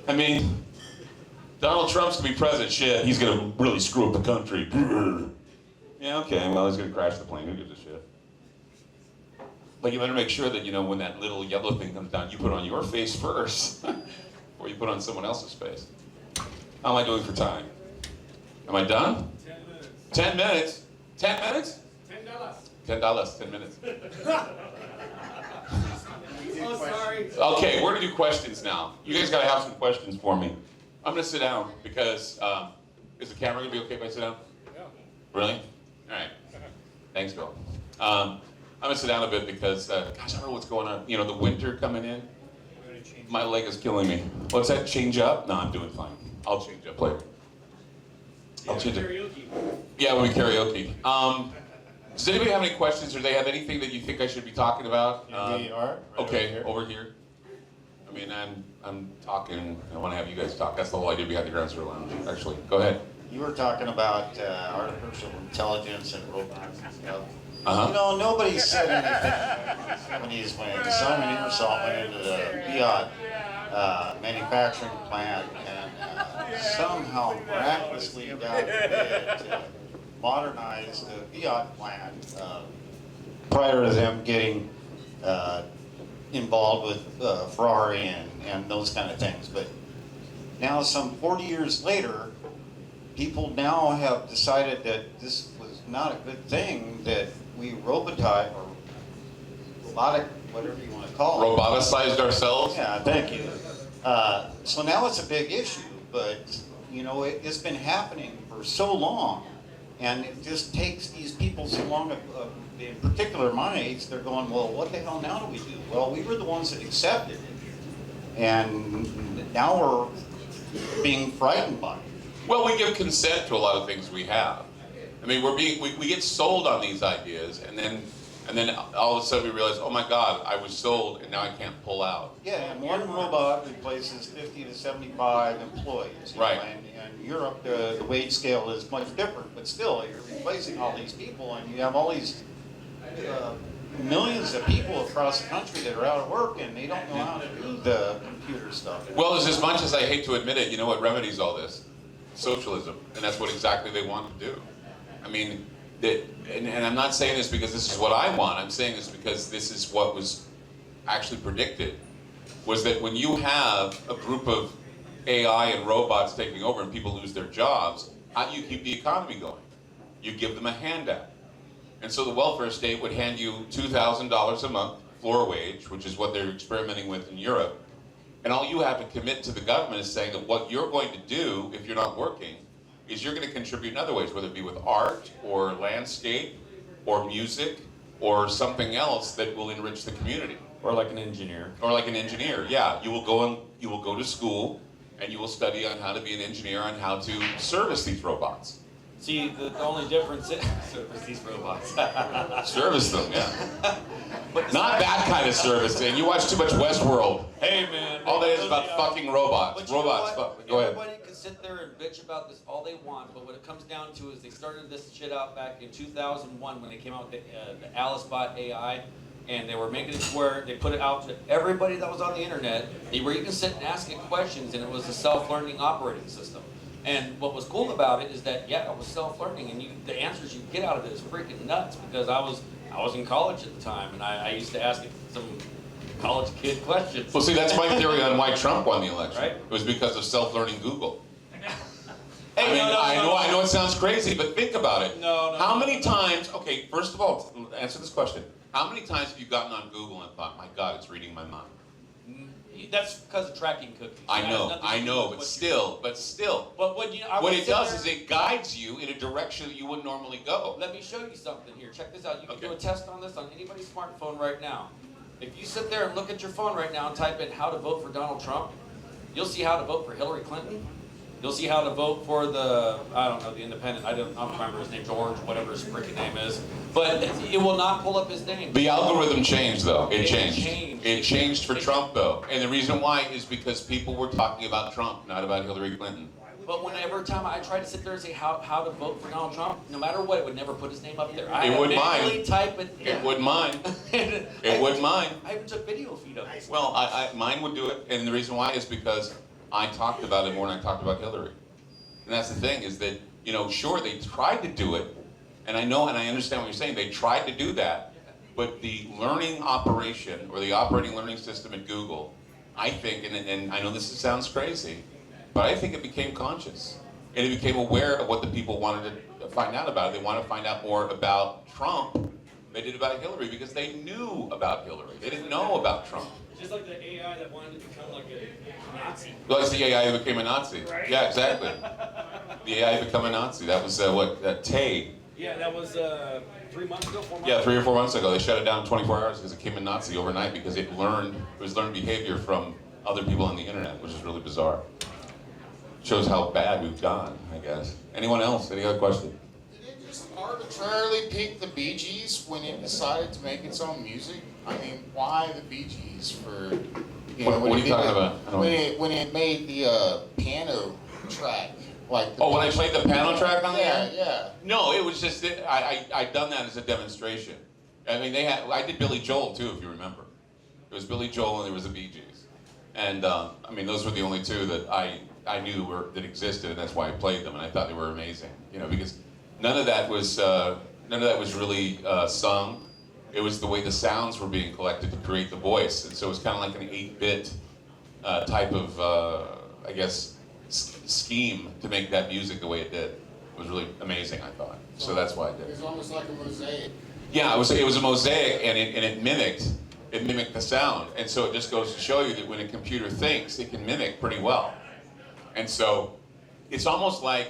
I mean, Donald Trump's gonna be president, shit, he's gonna really screw up the country. Yeah, okay, well, he's gonna crash the plane, who gives a shit? But you better make sure that, you know, when that little yellow thing comes down, you put it on your face first, or you put it on someone else's face. How am I doing for time? Am I done? 10 minutes. 10 minutes? 10 minutes? $10. $10, 10 minutes. Oh, sorry. Okay, we're gonna do questions now. You guys gotta have some questions for me. I'm gonna sit down because, is the camera gonna be okay if I sit down? Yeah. Really? All right. Thanks, Bill. I'm gonna sit down a bit because, gosh, I don't know what's going on. You know, the winter coming in, my leg is killing me. What's that, change up? No, I'm doing fine. I'll change up later. I'll change up. Karaoke. Yeah, when we karaoke. Does anybody have any questions, or they have anything that you think I should be talking about? We are. Right Okay, over here. I mean, I'm talking. I want to have you guys talk. That's the whole idea behind the Ground Zero Lounge. Actually, go ahead. You were talking about artificial intelligence and robots and stuff. Uh-huh. You know, nobody said anything in the 70s when Simon Ingersoll went into the Fiat manufacturing plant and somehow miraculously got it to modernize the Fiat plant prior to them getting involved with Ferrari and those kind of things. But now, some 40 years later, people now have decided that this was not a good thing, that we robotize, or robotic, whatever you want to call it. Roboticized ourselves? Yeah, thank you. So now it's a big issue, but you know, it's been happening for so long, and it just takes these people so long, in particular my age, they're going, well, what the hell now do we do? Well, we were the ones that accepted it, and now we're being frightened by it. Well, we give consent to a lot of things we have. I mean, we get sold on these ideas, and then all of a sudden we realize, oh my God, I was sold, and now I can't pull out. Yeah, and one robot replaces 50 to 75 employees. You Right. know, and in Europe, the wage scale is much different, but still, you're replacing all these people, and you have all these millions of people across the country that are out of work, and they don't know how to do the computer stuff. Well, as much as I hate to admit it, you know what remedies all this? Socialism, and that's what exactly they want to do. I mean, and I'm not saying this because this is what I want, I'm saying this because this is what was actually predicted, was that when you have a group of AI and robots taking over and people lose their jobs, how do you keep the economy going? You give them a handout. And so the welfare state would hand you $2,000 a month, floor wage, which is what they're experimenting with in Europe. And all you have to commit to the government is saying that what you're going to do if you're not working is you're going to contribute in other ways, whether it be with art or landscape or music or something else that will enrich the community. Or like an engineer. Or like an engineer, yeah. You will go to school and you will study on how to be an engineer, on how to service these robots. See, the only difference is service these robots. Service them, yeah. But Not that kind of service, man. You watch too much Westworld. Hey, man. All that is about fucking robots. But you know Robots, what? fuck. Go ahead. Everybody can sit there and bitch about this all they want, but what it comes down to is they started this shit out back in 2001 when they came out with the Alice Bot AI, and they were making it to where they put it out to everybody that was on the internet. They were even sitting asking questions, and it was a self-learning operating system. And what was cool about it is that, yeah, it was self-learning, and the answers you get out of it is freaking nuts, because I was in college at the time, and I used to ask it some college kid questions. Well, see, that's my theory on why Trump won the election. Right. It was because of self-learning Google. Hey, I mean, no, I know it sounds crazy, but think about it. No. How many times, okay, first of all, answer this question. How many times have you gotten on Google and thought, my God, it's reading my mind? That's because of tracking cookies. I It has know, nothing to I do know, with but what you- still. But what What it does there, is it guides you in a direction that you wouldn't normally go. Let me show you something here. Check this out. You can Okay. do a test on this on anybody's smartphone right now. If you sit there and look at your phone right now and type in how to vote for Donald Trump, you'll see how to vote for Hillary Clinton. You'll see how to vote for the independent. I don't remember his name, George, whatever his freaking name is. But it will not pull up his name. The algorithm changed, though. It It changed. changed. It changed for It- Trump, though. And the reason why is because people were talking about Trump, not about Hillary Clinton. But whenever time I tried to sit there and say how to vote for Donald Trump, no matter what, it would never put his name up there. I It wouldn't mind. manually type it. It wouldn't mind. It wouldn't mind. I even took video feed of it. Well, mine would do it, and the reason why is because I talked about it more than I talked about Hillary. And that's the thing, is that, sure, they tried to do it, and I know and I understand what you're saying, they tried to do that, but the learning operation, or the operating learning system at Google, I think, and I know this sounds crazy, but I think it became conscious. And it became aware of what the people wanted to find out about. They wanted to find out more about Trump than they did about Hillary, because they knew about Hillary. They didn't know about Trump. Just like the AI that wanted to become like a Nazi. Well, it's the AI that became a Nazi. Right. Yeah, exactly. The AI become a Nazi. That was Tay. Yeah, that was 3 months ago, 4 months Yeah, ago. 3 or 4 months ago, they shut it down in 24 hours because it became a Nazi overnight, because it was learned behavior from other people on the internet, which is really bizarre. Shows how bad we've gone, I guess. Anyone else? Any other question? Did it just arbitrarily pick the Bee Gees when it decided to make its own music? I mean, why the Bee Gees for? What are you talking about? I don't- When it made the piano track, like. Oh, when I played the piano track on there? Yeah. No, it was just I done that as a demonstration. I mean, I did Billy Joel too, if you remember. It was Billy Joel and there was the Bee Gees, and I mean, those were the only two that I knew that existed, and that's why I played them, and I thought they were amazing. Because none of that was really sung. It was the way the sounds were being collected to create the voice, and so it was kind of like an 8-bit type of I guess scheme to make that music the way it did. It was really amazing, I thought. So that's why I did It it. was almost like a mosaic. Yeah, it was a mosaic, and it mimicked the sound, and so it just goes to show you that when a computer thinks, it can mimic pretty well. And so it's almost like,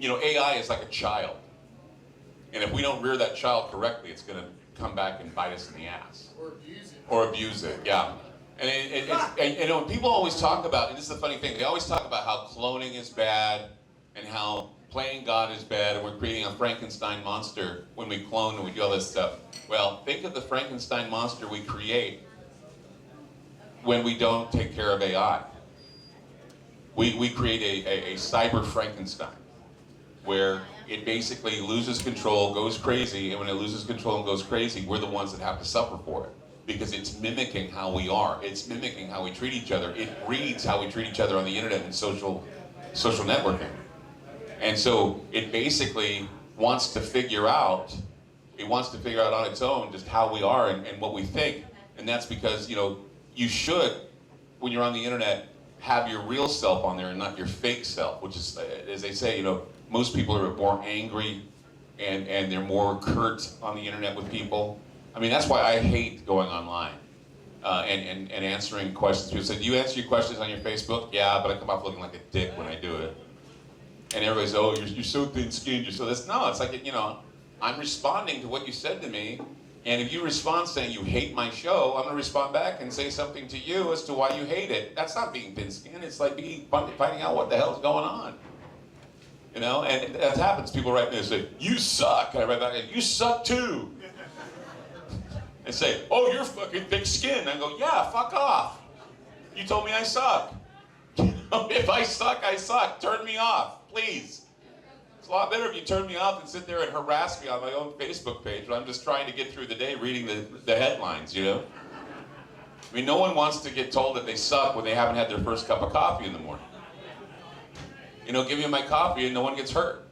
AI is like a child, and if we don't rear that child correctly, it's going to come back and bite us in the ass. Or abuse it, yeah. And when people always talk about, and this is the funny thing, they always talk about how cloning is bad and how playing God is bad, and we're creating a Frankenstein monster when we clone and we do all this stuff. Well, think of the Frankenstein monster we create when we don't take care of AI. We create a cyber Frankenstein, where it basically loses control, goes crazy, and when it loses control and goes crazy, we're the ones that have to suffer for it. Because it's mimicking how we are. It's mimicking how we treat each other. It reads how we treat each other on the internet and social networking. And so it basically wants to figure out on its own just how we are and what we think. And that's because, you should, when you're on the internet, have your real self on there and not your fake self, which is, as they say, most people are more angry and they're more curt on the internet with people. I mean, that's why I hate going online and answering questions. People say, do you answer your questions on your Facebook? Yeah, but I come off looking like a dick when I do it. And everybody's, oh, you're so thin-skinned, you're so this. No, it's like, you know, I'm responding to what you said to me. And if you respond saying you hate my show, I'm going to respond back and say something to you as to why you hate it. That's not being thin-skinned. It's like finding out what the hell's going on. You know, and that happens. People write me and say, you suck. I write back, you suck too. They say, oh, you're fucking thick-skinned. I go, yeah, fuck off. You told me I suck. If I suck, I suck. Turn me off, please. It's a lot better if you turn me off and sit there and harass me on my own Facebook page when I'm just trying to get through the day reading the headlines, you know? I mean, no one wants to get told that they suck when they haven't had their first cup of coffee in the morning. You know, give me my coffee and no one gets hurt.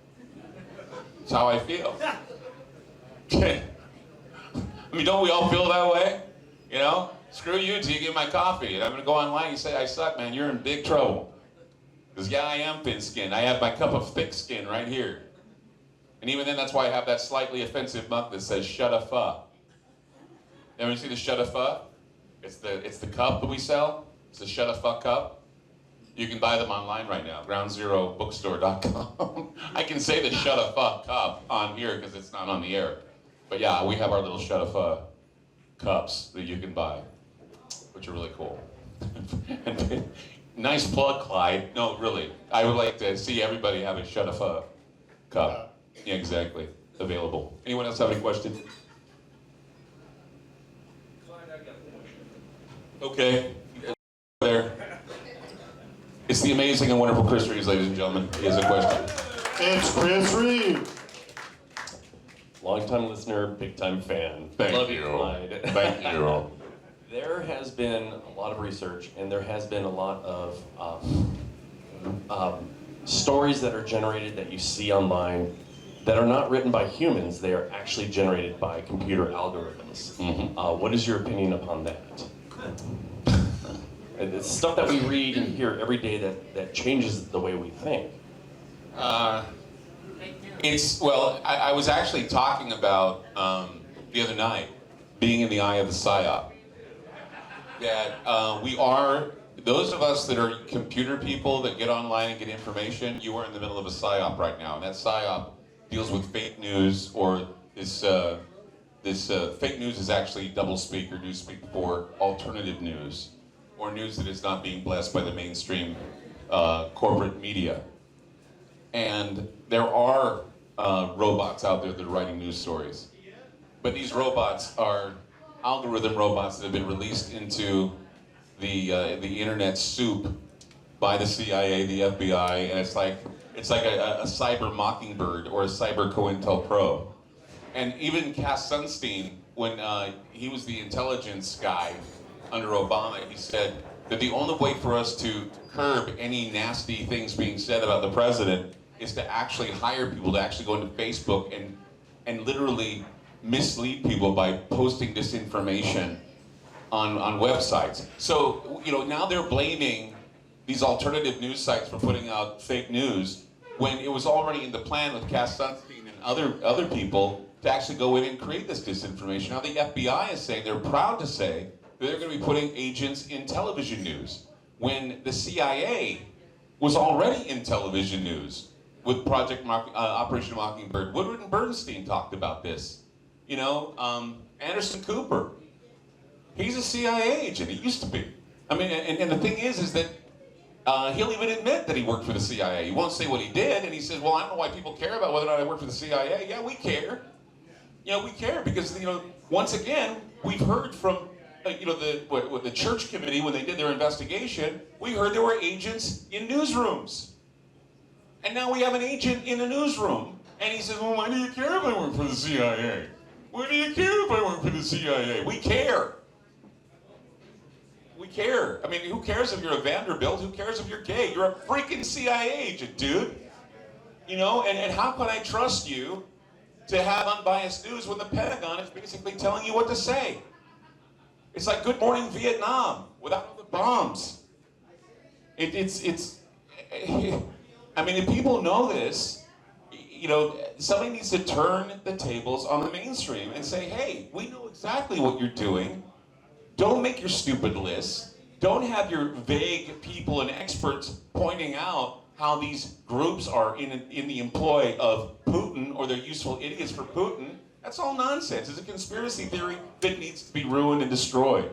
That's how I feel. I mean, don't we all feel that way? You know? Screw you till you get my coffee. And I'm going to go online and you say, I suck, man. You're in big trouble. Because, yeah, I am thin-skinned. I have my cup of thick skin right here. And even then, that's why I have that slightly offensive mug that says, shut a fuck. Ever see the shut a fuck? It's the cup that we sell. It's the shut a fuck cup. You can buy them online right now, groundzerobookstore.com. I can say the shut a fuck cup on here because it's not on the air. But yeah, we have our little shut a fuck cups that you can buy, which are really cool. Nice plug, Clyde. No, really. I would like to see everybody have a shut a fuck cup. Yeah, exactly. Available. Anyone else have any questions? Clyde, I got a question. Okay. There. It's the amazing and wonderful Chris Reeves, ladies and gentlemen. He has a question. It's Chris Reeves. Long-time listener, big-time fan. Thank Love you. Clyde. Thank you. There has been a lot of research, and there has been a lot of stories that are generated that you see online that are not written by humans. They are actually generated by computer algorithms. Mm-hmm. What is your opinion upon that? It's stuff that we read and hear every day that changes the way we think. I was actually talking about the other night being in the eye of the psyop. That we are, those of us that are computer people that get online and get information, you are in the middle of a psyop right now. And that psyop deals with fake news, or this fake news is actually doublespeak or newspeak for alternative news, or news that is not being blessed by the mainstream corporate media. And there are robots out there that are writing news stories. But these robots are algorithm robots that have been released into the internet soup by the CIA, the FBI, and it's like a cyber Mockingbird or a cyber COINTELPRO. And even Cass Sunstein, when he was the intelligence guy under Obama, he said that the only way for us to curb any nasty things being said about the president is to actually hire people to actually go into Facebook and literally mislead people by posting disinformation on websites. So, you know, now they're blaming these alternative news sites for putting out fake news when it was already in the plan with Cass Sunstein and other people to actually go in and create this disinformation. Now the FBI is saying, they're proud to say, that they're going to be putting agents in television news when the CIA was already in television news with Operation Mockingbird. Woodward and Bernstein talked about this. You know, Anderson Cooper, he's a CIA agent. He used to be. I mean, and the thing is that he'll even admit that he worked for the CIA. He won't say what he did, and he says, well, I don't know why people care about whether or not I work for the CIA. Yeah, we care. You know, we care because, you know, once again, we've heard from, you know, the church committee when they did their investigation, we heard there were agents in newsrooms. And now we have an agent in a newsroom, and he says, well, why do you care if I work for the CIA? Why do you care if I work for the CIA? We care. We care. I mean, who cares if you're a Vanderbilt? Who cares if you're gay? You're a freaking CIA agent, dude. You know, and how can I trust you to have unbiased news when the Pentagon is basically telling you what to say? It's like Good Morning Vietnam without all the bombs. I mean, if people know this, somebody needs to turn the tables on the mainstream and say, hey, we know exactly what you're doing. Don't make your stupid lists. Don't have your vague people and experts pointing out how these groups are in the employ of Putin, or they're useful idiots for Putin. That's all nonsense. It's a conspiracy theory that needs to be ruined and destroyed.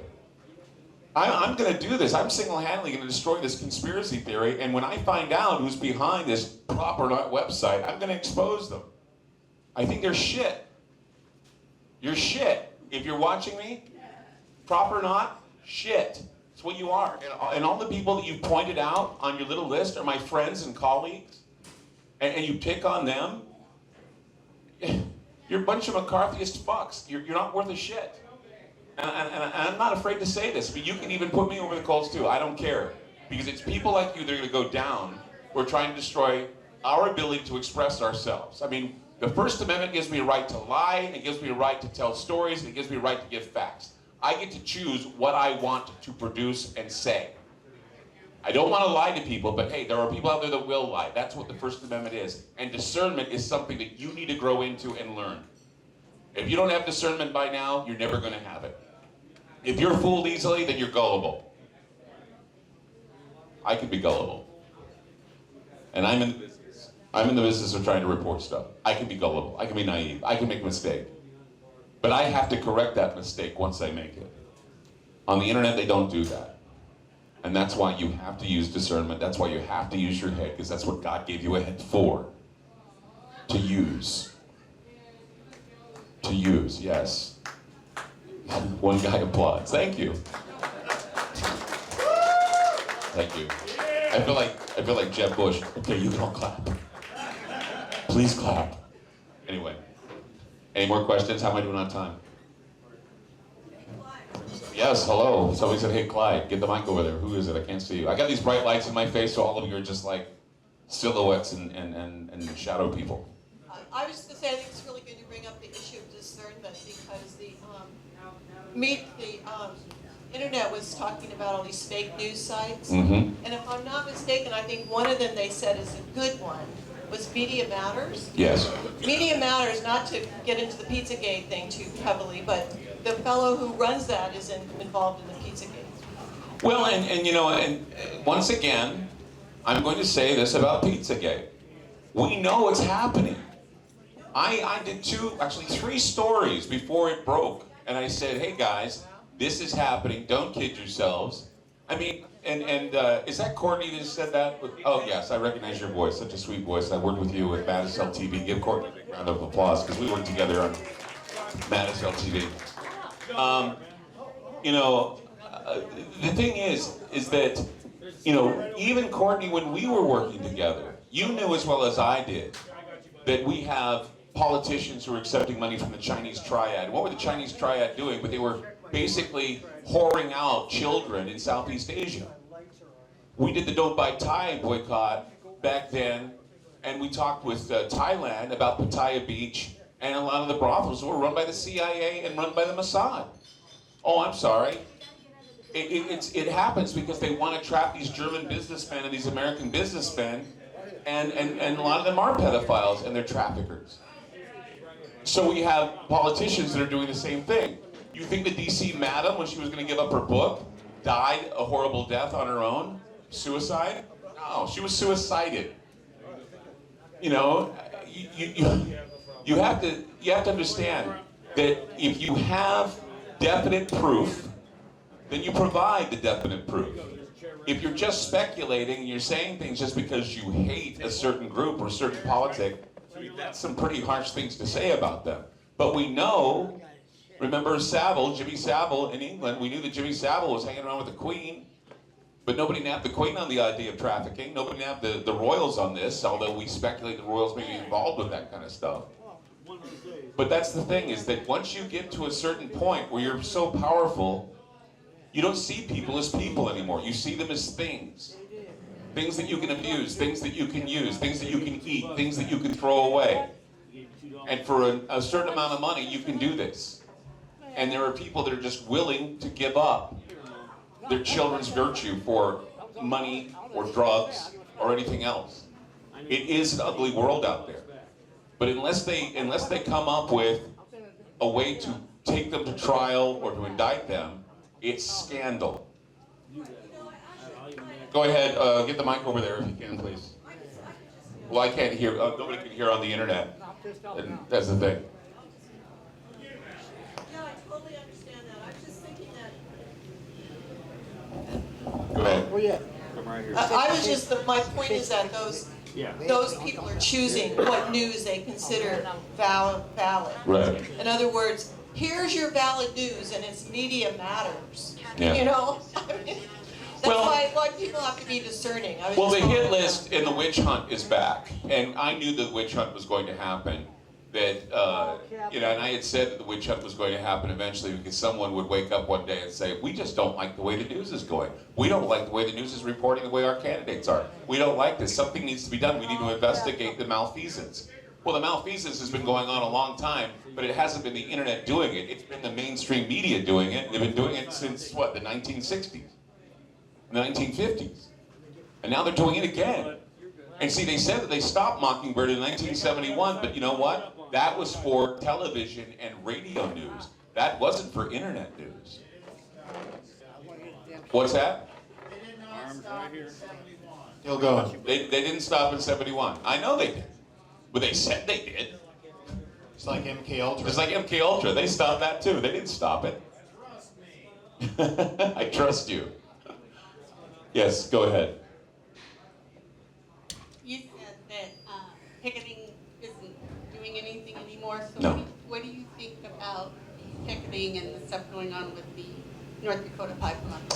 I'm going to do this. I'm single-handedly going to destroy this conspiracy theory, and when I find out who's behind this Prop or Not website, I'm going to expose them. I think they're shit. You're shit. If you're watching me, Prop or Not, shit. That's what you are. And all the people that you pointed out on your little list are my friends and colleagues, and you pick on them, you're a bunch of McCarthyist fucks. You're not worth a shit. And I'm not afraid to say this, but you can even put me over the coals too. I don't care. Because it's people like you that are going to go down who are trying to destroy our ability to express ourselves. I mean, the First Amendment gives me a right to lie, and it gives me a right to tell stories, and it gives me a right to give facts. I get to choose what I want to produce and say. I don't want to lie to people, but hey, there are people out there that will lie. That's what the First Amendment is. And discernment is something that you need to grow into and learn. If you don't have discernment by now, you're never going to have it. If you're fooled easily, then you're gullible. I can be gullible. And I'm in the business of trying to report stuff. I can be gullible. I can be naive. I can make a mistake. But I have to correct that mistake once I make it. On the internet, they don't do that. And that's why you have to use discernment. That's why you have to use your head, because that's what God gave you a head for. To use. To use, yes. One guy applauds. Thank you. Thank you. I feel like Jeb Bush. Okay, you can all clap. Please clap. Anyway, any more questions? How am I doing on time? Yes, hello. Somebody said, hey, Clyde, get the mic over there. Who is it? I can't see you. I got these bright lights in my face, so all of you are just like silhouettes and shadow people. I was just going to say, I think it's really good to bring up the issue of discernment, because the internet was talking about all these fake news sites. Mm-hmm. And if I'm not mistaken, I think one of them they said is a good one, was Media Matters. Yes. Media Matters, not to get into the Pizzagate thing too heavily, but the fellow who runs that is involved in the Pizzagate. Well, and once again, I'm going to say this about Pizzagate. We know it's happening. I did three stories before it broke, and I said, hey guys, this is happening, don't kid yourselves. I mean, and is that Courtney that said that? Oh yes, I recognize your voice, such a sweet voice. I worked with you at Madisel TV. Give Courtney a big round of applause, because we worked together on Madisel TV. The thing is that, even Courtney, when we were working together, you knew as well as I did that we have politicians who are accepting money from the Chinese Triad. What were the Chinese Triad doing? But they were basically whoring out children in Southeast Asia. We did the Don't Buy Thai boycott back then, and we talked with Thailand about Pattaya Beach, and a lot of the brothels were run by the CIA and run by the Mossad. Oh, I'm sorry. It happens because they want to trap these German businessmen and these American businessmen, and a lot of them are pedophiles and they're traffickers. So we have politicians that are doing the same thing. You think the DC madam, when she was going to give up her book, died a horrible death on her own? Suicide? No, she was suicided. You have to understand that if you have definite proof, then you provide the definite proof. If you're just speculating and you're saying things just because you hate a certain group or a certain politic, that's some pretty harsh things to say about them. But we know, remember Savile, Jimmy Savile in England, we knew that Jimmy Savile was hanging around with the Queen, but nobody nabbed the Queen on the idea of trafficking. Nobody nabbed the royals on this, although we speculate the royals may be involved with that kind of stuff. But that's the thing, is that once you get to a certain point where you're so powerful, you don't see people as people anymore. You see them as things. Things that you can abuse, things that you can use, things that you can eat, things that you can throw away. And for a certain amount of money, you can do this. And there are people that are just willing to give up their children's virtue for money or drugs or anything else. It is an ugly world out there. But unless they come up with a way to take them to trial or to indict them, it's scandal. Go ahead, get the mic over there if you can, please. Well, I can't hear. Nobody can hear on the internet. And that's the thing. Yeah, I totally understand that. I was just thinking that. Go ahead. I was just, my point is that those people are choosing what news they consider valid. Right. In other words, here's your valid news, and it's media matters. Yeah. You know, I mean, that's Well- why people have to be discerning. I was Well, the just hit following list and the witch hunt is back, and I knew the witch hunt was going to happen. That and I had said that the witch hunt was going to happen eventually because someone would wake up one day and say, "We just don't like the way the news is going. We don't like the way the news is reporting the way our candidates are. We don't like this. Something needs to be done. We need to investigate the malfeasance." Well, the malfeasance has been going on a long time, but it hasn't been the internet doing it. It's been the mainstream media doing it. They've been doing it since what, the 1960s, the 1950s, and now they're doing it again. And see, they said that they stopped Mockingbird in 1971, but you know what? That was for television and radio news. That wasn't for internet news. What's that? They did not stop in 71. Still going. They didn't stop in 71. I know they did. But they said they did. It's like MK Ultra. Just like MK Ultra, they stopped that too. They didn't stop it. Trust me. I trust you. Yes, go ahead. You said that picketing isn't doing anything anymore. So No. what do you think about picketing and the stuff going on with the North Dakota pipeline?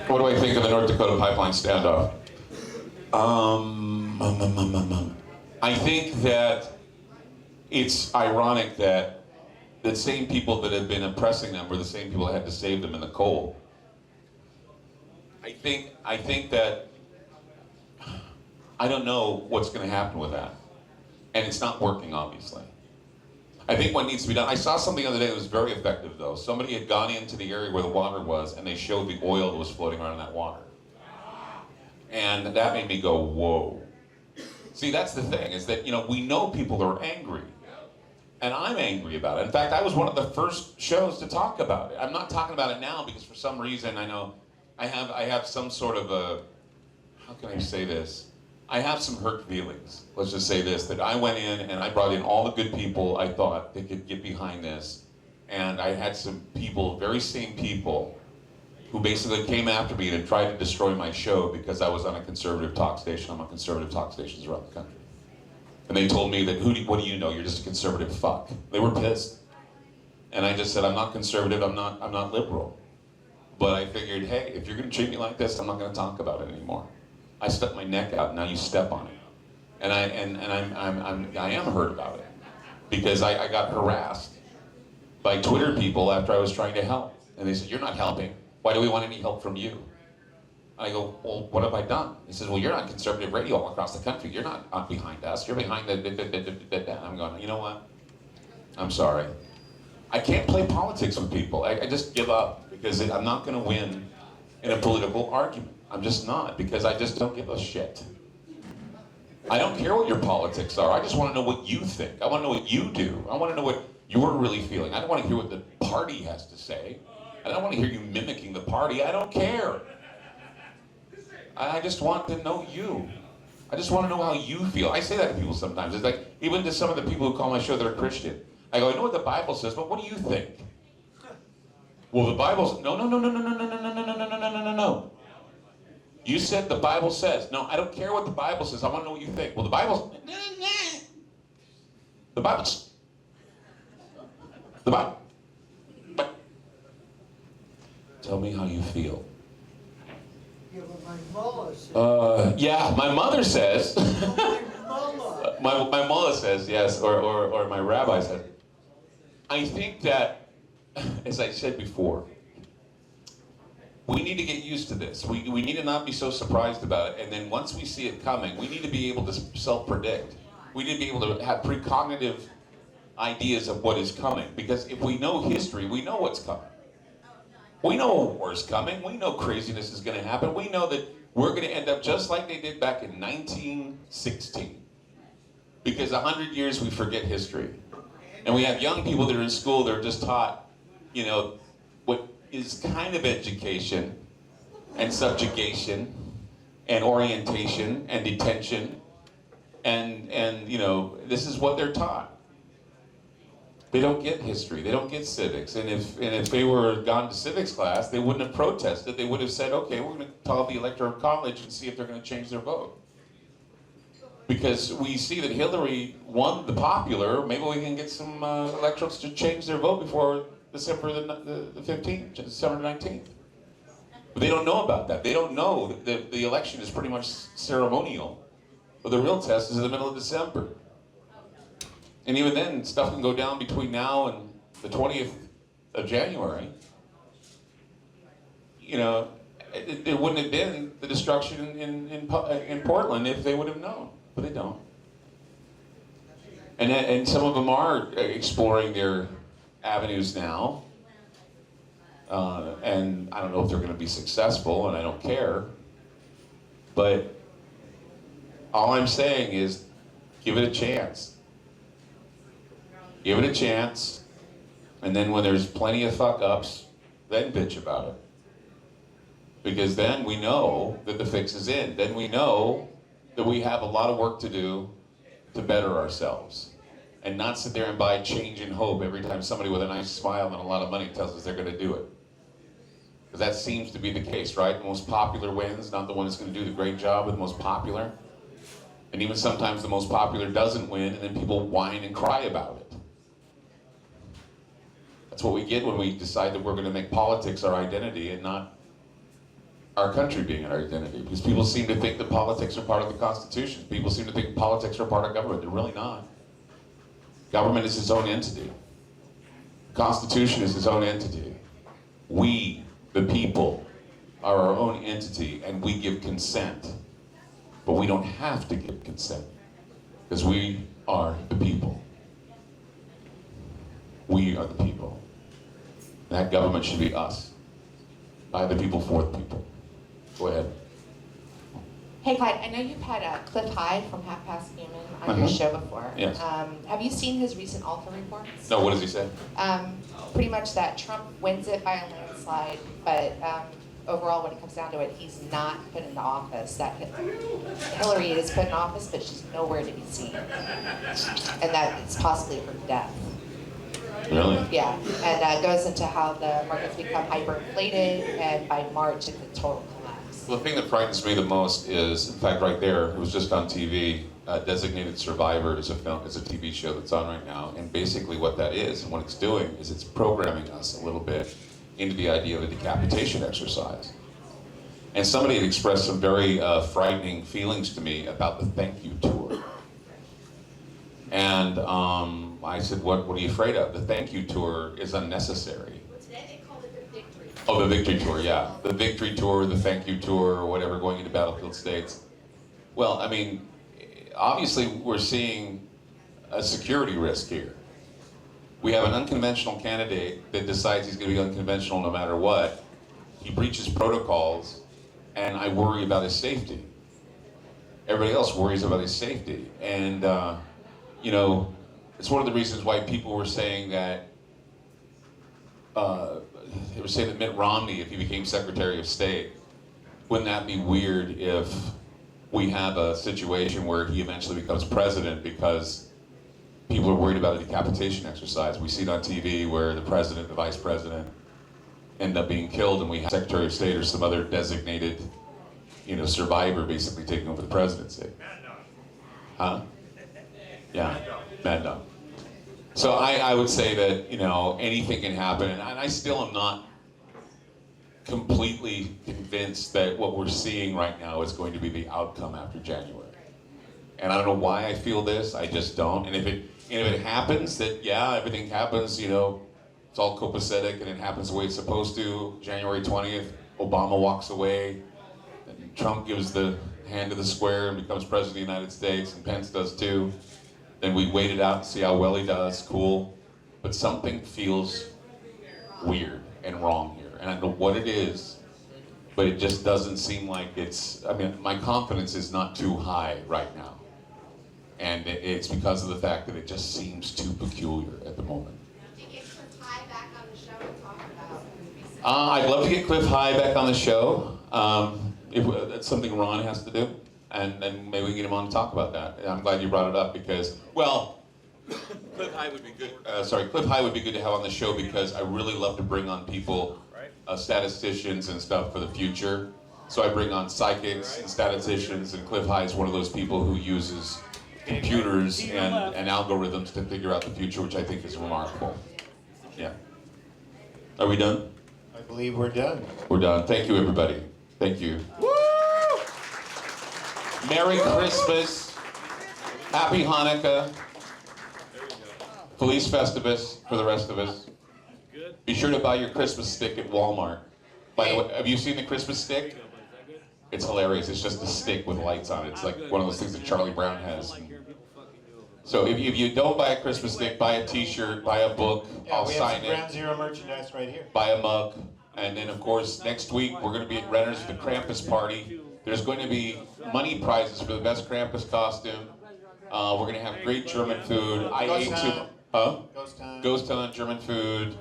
What do I think of the North Dakota pipeline standoff? I think that it's ironic that the same people that have been oppressing them were the same people that had to save them in the cold. I think that I don't know what's going to happen with that, and it's not working, obviously. I think what needs to be done. I saw something the other day that was very effective, though. Somebody had gone into the area where the water was, and they showed the oil that was floating around in that water. And that made me go, whoa. See, that's the thing, is that, we know people are angry. And I'm angry about it. In fact, I was one of the first shows to talk about it. I'm not talking about it now because for some reason I know I have some sort of a, how can I say this? I have some hurt feelings. Let's just say this, that I went in and I brought in all the good people I thought that could get behind this. And I had some people, very same people, who basically came after me and tried to destroy my show because I was on a conservative talk station. I'm on conservative talk stations around the country. And they told me that, what do you know? You're just a conservative fuck. They were pissed. And I just said, I'm not conservative, I'm not liberal. But I figured, hey, if you're gonna treat me like this, I'm not gonna talk about it anymore. I stuck my neck out, now you step on it. And I am hurt about it. Because I got harassed by Twitter people after I was trying to help. And they said, you're not helping. Why do we want any help from you? I go, well, what have I done? He says, well, you're on conservative radio all across the country. You're not behind us. You're behind the. I'm going, you know what? I'm sorry. I can't play politics with people. I just give up because I'm not going to win in a political argument. I'm just not, because I just don't give a shit. I don't care what your politics are. I just want to know what you think. I want to know what you do. I want to know what you're really feeling. I don't want to hear what the party has to say. I don't want to hear you mimicking the party. I don't care. I just want to know you. I just want to know how you feel. I say that to people sometimes. It's like, even to some of the people who call my show that are Christian. I go, I know what the Bible says, but what do you think? Well, the Bible's, no. You said the Bible says. No, I don't care what the Bible says. I want to know what you think. Well, the Bible's, the Bible's, the Bible. Tell me how you feel. Yeah, but my mullah says. Yeah, my mother says. My mullah. my mullah says, yes, or my rabbi says. I think that, as I said before, we need to get used to this. We need to not be so surprised about it. And then once we see it coming, we need to be able to self-predict. We need to be able to have precognitive ideas of what is coming. Because if we know history, we know what's coming. We know a war's coming. We know craziness is going to happen. We know that we're going to end up just like they did back in 1916. Because 100 years we forget history. And we have young people that are in school that are just taught, you know, what is kind of education and subjugation and orientation and detention. And you know, this is what they're taught. They don't get history. They don't get civics. And if they were gone to civics class, they wouldn't have protested. They would have said, okay, we're going to call the electoral college and see if they're going to change their vote. Because we see that Hillary won the popular. Maybe we can get some electorals to change their vote before December the 15th, December 19th. But they don't know about that. They don't know that the election is pretty much ceremonial. But the real test is in the middle of December. And even then, stuff can go down between now and the 20th of January. You know, it wouldn't have been the destruction in Portland if they would have known, but they don't. And some of them are exploring their avenues now. And I don't know if they're going to be successful, and I don't care. But all I'm saying is, give it a chance. Give it a chance, and then when there's plenty of fuck-ups, then bitch about it. Because then we know that the fix is in. Then we know that we have a lot of work to do to better ourselves. And not sit there and buy change and hope every time somebody with a nice smile and a lot of money tells us they're going to do it. Because that seems to be the case, right? The most popular wins, not the one that's going to do the great job, but the most popular. And even sometimes the most popular doesn't win, and then people whine and cry about it. That's what we get when we decide that we're going to make politics our identity and not our country being our identity. Because people seem to think that politics are part of the Constitution. People seem to think politics are part of government. They're really not. Government is its own entity. The Constitution is its own entity. We, the people, are our own entity, and we give consent. But we don't have to give consent, because we are the people. We are the people. That government should be us. By the people, for the people. Go ahead. Hey Clyde, I know you've had Cliff Hyde from Half Past Human on your show before. Yes. Have you seen his recent Alpha reports? No, what does he say? Pretty much that Trump wins it by a landslide, but overall, when it comes down to it, he's not put into office. That Hillary is put in office, but she's nowhere to be seen, and that it's possibly her death. Really? Yeah, and goes into how the markets become hyperinflated, and by March, it's a total collapse. Well, the thing that frightens me the most is, in fact, right there, it was just on TV, Designated Survivor is a film, is a TV show that's on right now, and basically what that is, and what it's doing, is it's programming us a little bit into the idea of a decapitation exercise. And somebody had expressed some very frightening feelings to me about the thank you tour. And I said, what are you afraid of? The thank you tour is unnecessary. Well, today they called it the victory. Oh, the victory tour, yeah. The victory tour, the thank you tour, or whatever, going into battlefield states. Well, I mean, obviously we're seeing a security risk here. We have an unconventional candidate that decides he's going to be unconventional no matter what. He breaches protocols, and I worry about his safety. Everybody else worries about his safety. And, you know, it's one of the reasons why people were saying that, they were saying that Mitt Romney, if he became Secretary of State, wouldn't that be weird if we have a situation where he eventually becomes president because people are worried about a decapitation exercise. We see it on TV where the president, the vice president end up being killed, and we have Secretary of State or some other designated, you know, survivor basically taking over the presidency. Huh? Yeah, Mad Dog. So I would say that, you know, anything can happen, and I still am not completely convinced that what we're seeing right now is going to be the outcome after January. And I don't know why I feel this, I just don't. And if it happens, that yeah, everything happens, you know, it's all copacetic and it happens the way it's supposed to, January 20th, Obama walks away, and Trump gives the hand to the square and becomes president of the United States, and Pence does too. Then we wait it out and see how well he does, cool. But something feels weird and wrong here. And I don't know what it is, but it just doesn't seem like it's, I mean, my confidence is not too high right now. And it's because of the fact that it just seems too peculiar at the moment. To get Cliff High back on the show and talk about. I'd love to get Cliff High back on the show. If that's something Ron has to do, and maybe we can get him on to talk about that. And I'm glad you brought it up because, well, Cliff High would be good. Cliff High would be good to have on the show because I really love to bring on people, statisticians and stuff for the future. So I bring on psychics and statisticians, and Cliff High is one of those people who uses computers and algorithms to figure out the future, which I think is remarkable. Yeah. Are we done? I believe we're done. We're done. Thank you, everybody. Thank you. Woo! Merry Christmas. Happy Hanukkah. Feliz Festivus for the rest of us. Be sure to buy your Christmas stick at Walmart. By the way, have you seen the Christmas stick? It's hilarious. It's just a stick with lights on it. It's like one of those things that Charlie Brown has. So if you don't buy a Christmas stick, buy a T-shirt, buy a book. I'll we have sign some it. Ground Zero merchandise right here. Buy a mug. And then, of course, next week we're going to be at Renner's for the Krampus party. There's going to be money prizes for the best Krampus costume. We're going to have great German food. I ate too. Huh? Ghost Hunt, German food,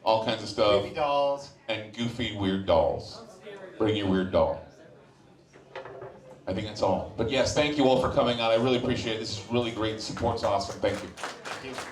all kinds of stuff. Goofy dolls. And goofy, weird dolls. Bring your weird doll. I think that's all. But yes, thank you all for coming out. I really appreciate it. This is really great. The support's awesome. Thank you. Thank you.